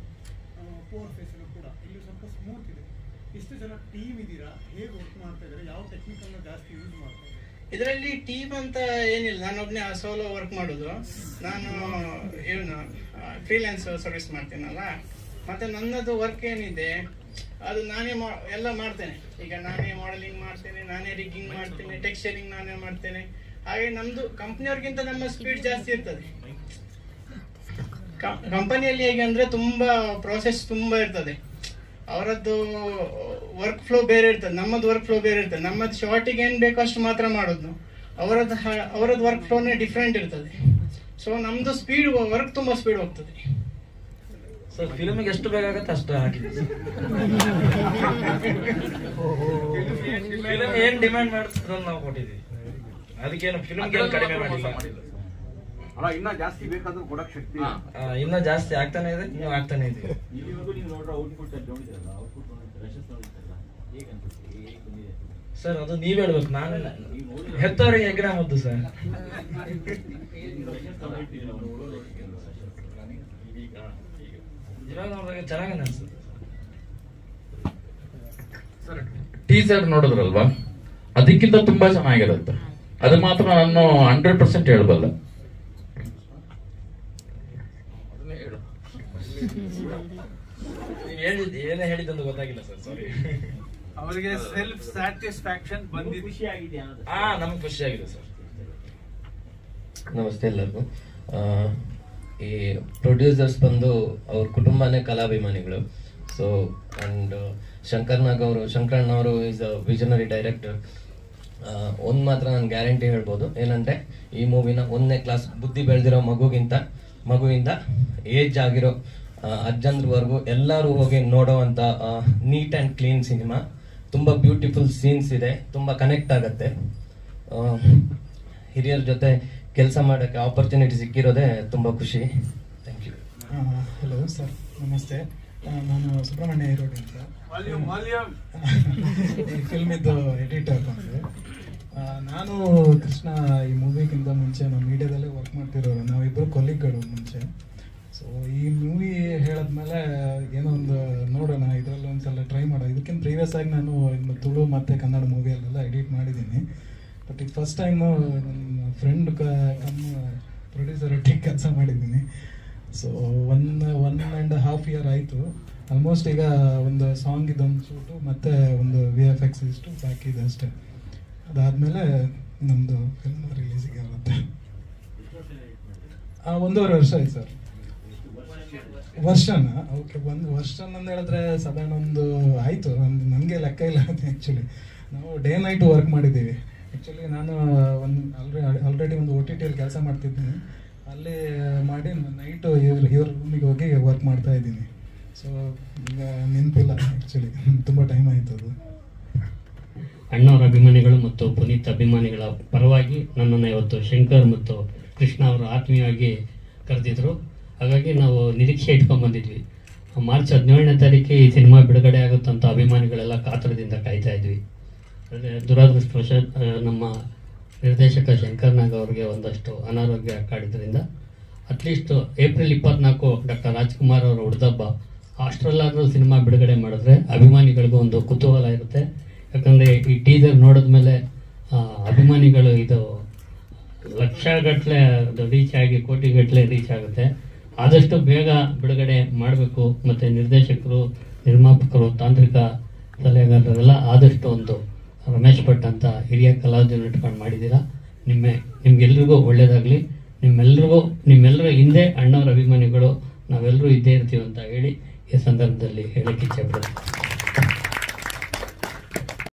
ಪೋರ್ ಫೇಸಲ್ಲೂ ಕೂಡ. ಇಲ್ಲಿ ಸ್ವಲ್ಪ ಸ್ಮೂತ್ ಇದೆ. ಇಷ್ಟು ಜನ ಟೀಮ್ ಇದ್ದೀರಾ, ಹೇಗೆ ವರ್ಕ್ ಮಾಡ್ತಾ ಇದ್ದಾರೆ, ಯಾವ ಟೆಕ್ನಿಕಲ್ನ ಜಾಸ್ತಿ ಯೂಸ್ ಮಾಡ್ತಾ ಇದ್ದಾರೆ? ಇದರಲ್ಲಿ ಟೀಮ್ ಅಂತ ಏನಿಲ್ಲ, ನಾನೊಬ್ಬನೇ ಸೋಲೋ ವರ್ಕ್ ಮಾಡೋದು. ನಾನು ಏನು ಫ್ರೀಲ್ಯಾನ್ಸ್ ಸರ್ವಿಸ್ ಮಾಡ್ತೀನಲ್ಲ, ಮತ್ತು ನನ್ನದು ವರ್ಕ್ ಏನಿದೆ ಅದು ನಾನೇ ಎಲ್ಲ ಮಾಡ್ತೇನೆ. ಈಗ ನಾನೇ ಮಾಡೆಲಿಂಗ್ ಮಾಡ್ತೇನೆ, ನಾನೇ ರಿಗ್ಗಿಂಗ್ ಮಾಡ್ತೇನೆ, ಟೆಕ್ಸ್ಚರಿಂಗ್ ನಾನೇ ಮಾಡ್ತೇನೆ. ಹಾಗೆ ನಮ್ಮದು ಕಂಪ್ನಿಯವ್ರಿಗಿಂತ ನಮ್ಮ ಸ್ಪೀಡ್ ಜಾಸ್ತಿ ಇರ್ತದೆ. ಕಂಪನಿಯಲ್ಲಿ ಹೇಗೆ ಅಂದರೆ ತುಂಬ ಪ್ರೋಸೆಸ್ ತುಂಬ ಇರ್ತದೆ. ಅವರದ್ದು ವರ್ಕ್ ಫ್ಲೋ ಬೇರೆ ಇರ್ತದೆ, ನಮ್ಮದು ವರ್ಕ್ ಫ್ಲೋ ಬೇರೆ ಇರ್ತದೆ. ನಮ್ಮದು ಶಾರ್ಟಿಗೆ ಏನು ಬೇಕೋ ಅಷ್ಟು ಮಾತ್ರ ಮಾಡೋದು, ಅವರದ್ದು ವರ್ಕ್ ಫ್ಲೋನೇ ಡಿಫ್ರೆಂಟ್ ಇರ್ತದೆ. ಸೊ ನಮ್ಮದು ಸ್ಪೀಡ್ ವರ್ಕ್ ತುಂಬ ಸ್ಪೀಡ್ ಹೋಗ್ತದೆ. ಸರ್ ಫಿಲ್ಮಿಗೆ ಎಷ್ಟು ಬೇಕಾಗತ್ತೆ ಅಷ್ಟು ಹಾಕಿದ್ವಿ. ಫಿಲ್ಮ್ ಏನ್ ಡಿಮ್ಯಾಂಡ್ ಮಾಡ್ತಿದ್ರು ನಾವು ಕೊಟ್ಟಿದ್ವಿ. ಅದಕ್ಕೇನು ಫಿಲ್ಮ್ಗೆ ಕಡಿಮೆ ಮಾಡಿಲ್ಲ. ಇನ್ನ ಜಾಸ್ತಿ ಬೇಕಾದ್ರೂ ಕೊಡಕ್ ಶಕ್ತಿ ಇನ್ನ ಜಾಸ್ತಿ ಆಗ್ತಾನೆ ಇದೆ, ನೀವು ಆಗ್ತಾನೆ ಇದೀವಿ. ಇಲ್ಲಿವರೆಗೂ ನೀವು ನೋಡ್ರೆ ಔಟ್ಪುಟ್ ಅಲ್ಲಿ ನೋಡಿದ್ರಲ್ಲ, ಔಟ್ಪುಟ್ ರಶಸ್ ನೋಡಿದ್ರಲ್ಲ, ಹೇಗೆ ಅನ್ಸುತ್ತೆ, ಹೇಗೆ ಬಂದಿದೆ ಸರ್? ಅದು ನೀವ್ ಹೇಳ್ಬೇಕು, ನಾನು ಹೆತ್ತವರಿಗೆ ಹೆಗ್ಗಣ ಮುದ್ದು ಸರ್. ಇವಾಗ ನೋಡಿದಾಗ ಚೆನ್ನಾಗಿ ಅನ್ಸುತ್ತೆ. ಟೀಸರ್ ನೋಡಿದ್ರಲ್ವಾ, ಅದಕ್ಕಿಂತ ತುಂಬಾ ಚೆನ್ನಾಗಿರುತ್ತೆ. ಅದು ಮಾತ್ರ ನಾನು 100% ಹೇಳಬಲ್ಲ. ಏನೇ ಹೇಳಿದಂತ ಗೊತ್ತಾಗಿಲ್ಲ ಸರ್, ಸಾರಿ. ಅವರಿಗೆ ಸೆಲ್ಫ್ ಸ್ಯಾಟಿಸ್ಫ್ಯಾಕ್ಷನ್ ಬಂದಿದೆ. ಖುಷಿ ಆಗಿದೆಯಾ? ನಮ್ಗೆ ಖುಷಿ ಆಗಿದೆ ಸರ್. ನಮಸ್ತೆ ಎಲ್ಲರಿಗೂ. ಈ ಪ್ರೊಡ್ಯೂಸರ್ಸ್ ಬಂದು ಅವ್ರ ಕುಟುಂಬನೇ ಕಲಾಭಿಮಾನಿಗಳು. ಸೊ ಅಂಡ್ ಶಂಕರಣ್ಣ ಅವರು ಈಸ್ ಅ ವಿಷನರಿ ಡೈರೆಕ್ಟರ್. ಒಂದು ಮಾತ್ರ ನಾನು ಗ್ಯಾರಂಟಿ ಹೇಳ್ಬೋದು, ಏನಂದ್ರೆ ಈ ಮೂವಿನ 1ನೇ ಕ್ಲಾಸ್ ಬುದ್ಧಿ ಬೆಳೆದಿರೋ ಮಗುವಿಂದ ಏಜ್ ಆಗಿರೋ ಅಜ್ಜಂದ್ರವರೆಗೂ ಎಲ್ಲರೂ ಹೋಗಿ ನೋಡೋವಂಥ ನೀಟ್ ಆ್ಯಂಡ್ ಕ್ಲೀನ್ ಸಿನಿಮಾ. ತುಂಬ ಬ್ಯೂಟಿಫುಲ್ ಸೀನ್ಸ್ ಇದೆ, ತುಂಬ ಕನೆಕ್ಟ್ ಆಗುತ್ತೆ. ಹಿರಿಯರ ಜೊತೆ ಕೆಲಸ ಮಾಡೋಕ್ಕೆ ಆಪರ್ಚುನಿಟಿ ಸಿಕ್ಕಿರೋದೇ ತುಂಬ ಖುಷಿ. Thank you. ಹಲೋ ಸರ್, ನಮಸ್ತೆ. ನಾನು ಸುಬ್ರಹ್ಮಣ್ಯ ಈರೋಡಿ ಅಂತ, ಈ ಫಿಲ್ಮಿದ್ದು ಎಡಿಟರ್ ಬಂದೆ. ನಾನು ಕೃಷ್ಣ ಈ ಮೂವಿಗಿಂತ ಮುಂಚೆ ನಾವು ಮೀಡಿಯಾದಲ್ಲೇ ವರ್ಕ್ ಮಾಡ್ತಿರೋರು, ನಾವಿಬ್ಬರು ಕೊಲ್ಲಿಗಳು ಮುಂಚೆ. ಸೊ ಈ ಮೂವಿ ಹೇಳಿದ್ಮೇಲೆ ಏನೋ ಒಂದು ನೋಡೋಣ, ಇದರಲ್ಲಿ ಒಂದ್ಸಲ ಟ್ರೈ ಮಾಡೋ. ಇದಕ್ಕಿಂತ ಪ್ರೀವಿಯಸ್ ಆಗಿ ನಾನು ತುಳು ಮತ್ತು ಕನ್ನಡ ಮೂವಿಯಲ್ಲೆಲ್ಲ ಎಡಿಟ್ ಮಾಡಿದ್ದೀನಿ. ಬಟ್ ಇದು ಫಸ್ಟ್ ಟೈಮು ನನ್ನ ಫ್ರೆಂಡ್ ಕಮ್ ಪ್ರೊಡ್ಯೂಸರ್ ಒಟ್ಟಿಗೆ ಕೆಲಸ ಮಾಡಿದ್ದೀನಿ. So one and half year ಆಯಿತು ಆಲ್ಮೋಸ್ಟ್. ಈಗ ಒಂದು ಸಾಂಗ್ ಇದೊಂದು ಶೂಟು ಮತ್ತು ಒಂದು VFX ಇಷ್ಟು ಬಾಕಿ ಇದೆ ಅಷ್ಟೇ. ಅದಾದಮೇಲೆ ನಮ್ಮದು ಫಿಲ್ಮ್ ರಿಲೀಸಿಗೆ ಆಗುತ್ತೆ. 1.5 ವರ್ಷ ಆಯ್ತು ಸರ್. ವರ್ಷನ ಓಕೆ, ಒಂದು ವರ್ಷ ಅಂತ ಹೇಳಿದ್ರೆ ಸಾಧಾರಣ ಒಂದು ಆಯಿತು. ನನಗೆ ಲೆಕ್ಕ ಇಲ್ಲ ಆ್ಯಕ್ಚುಲಿ. ನಾವು ಡೇ ನೈಟು ವರ್ಕ್ ಮಾಡಿದ್ದೀವಿ. ಆ್ಯಕ್ಚುಲಿ ನಾನು ಆಲ್ರೆಡಿ ಒಂದು OTTಯಲ್ಲಿ ಕೆಲಸ ಮಾಡ್ತಿದ್ದೀನಿ. ಅಲ್ಲಿ ಮಾಡಿ ನೈಟು ಇವ್ರ ರೂಮಿಗೆ ಹೋಗಿ ವರ್ಕ್ ಮಾಡ್ತಾ ಇದ್ದೀನಿ. ಸೊ ಈಗ ನೆನಪಿಲ್ಲ ಆ್ಯಕ್ಚುಲಿ, ತುಂಬ ಟೈಮ್ ಆಯಿತು ಅದು. ಅಣ್ಣವರ ಅಭಿಮಾನಿಗಳು ಮತ್ತು ಪುನೀತ್ ಅಭಿಮಾನಿಗಳ ಪರವಾಗಿ ನನ್ನನ್ನು ಇವತ್ತು ಶಂಕರ್ ಮತ್ತು ಕೃಷ್ಣ ಅವರು ಆತ್ಮೀಯವಾಗಿ ಕರೆದಿದ್ರು. ಹಾಗಾಗಿ ನಾವು ನಿರೀಕ್ಷೆ ಇಟ್ಕೊಂಡ್ಬಂದಿದ್ವಿ. ಮಾರ್ಚ್ 17ನೇ ತಾರೀಕಿಗೆ ಈ ಸಿನಿಮಾ ಬಿಡುಗಡೆ ಆಗುತ್ತಂತ ಅಭಿಮಾನಿಗಳೆಲ್ಲ ಕಾತರದಿಂದ ಕಾಯ್ತಾ ಇದ್ವಿ. ಆದರೆ ದುರಾದೃಷ್ಟವಶಾತ್ ನಮ್ಮ ನಿರ್ದೇಶಕ ಶಂಕರ್ ನಾಗ್ ಅವರಿಗೆ ಒಂದಷ್ಟು ಅನಾರೋಗ್ಯ ಕಾಡಿದ್ರಿಂದ ಅಟ್ಲೀಸ್ಟ್ ಏಪ್ರಿಲ್ 24 ಡಾಕ್ಟರ್ ರಾಜ್ಕುಮಾರ್ ಅವರ ಹುಡ್ದಬ್ಬ ಅಷ್ಟರಲ್ಲಾದರೂ ಸಿನಿಮಾ ಬಿಡುಗಡೆ ಮಾಡಿದ್ರೆ ಅಭಿಮಾನಿಗಳಿಗೂ ಒಂದು ಕುತೂಹಲ ಇರುತ್ತೆ. ಯಾಕಂದರೆ ಈ ಟೀಸರ್ ನೋಡಿದ್ಮೇಲೆ ಅಭಿಮಾನಿಗಳು ಇದು ಲಕ್ಷಗಟ್ಟಲೆ ಅದು ರೀಚ್ ಆಗಿ ಕೋಟಿಗಟ್ಟಲೆ ರೀಚ್ ಆಗುತ್ತೆ. ಆದಷ್ಟು ಬೇಗ ಬಿಡುಗಡೆ ಮಾಡಬೇಕು. ಮತ್ತು ನಿರ್ದೇಶಕರು, ನಿರ್ಮಾಪಕರು, ತಾಂತ್ರಿಕ ಸಲಹೆಗಾರರೆಲ್ಲ ಆದಷ್ಟು ಒಂದು ರಮೇಶ್ ಭಟ್ ಅಂತ ಹಿರಿಯ ಕಲಾವಿದರನ್ನು ಇಟ್ಕೊಂಡು ಮಾಡಿದ್ದೀರಾ. ನಿಮ್ಗೆಲ್ರಿಗೂ ಒಳ್ಳೆಯದಾಗಲಿ. ನಿಮ್ಮೆಲ್ಲರ ಹಿಂದೆ ಅಣ್ಣವರ ಅಭಿಮಾನಿಗಳು ನಾವೆಲ್ಲರೂ ಇದ್ದೇ ಇರ್ತೀವಿ ಅಂತ ಹೇಳಿ ಈ ಸಂದರ್ಭದಲ್ಲಿ ಹೇಳಕ್ಕೆ ಇಚ್ಛೆ ಪಡ್ತೀನಿ.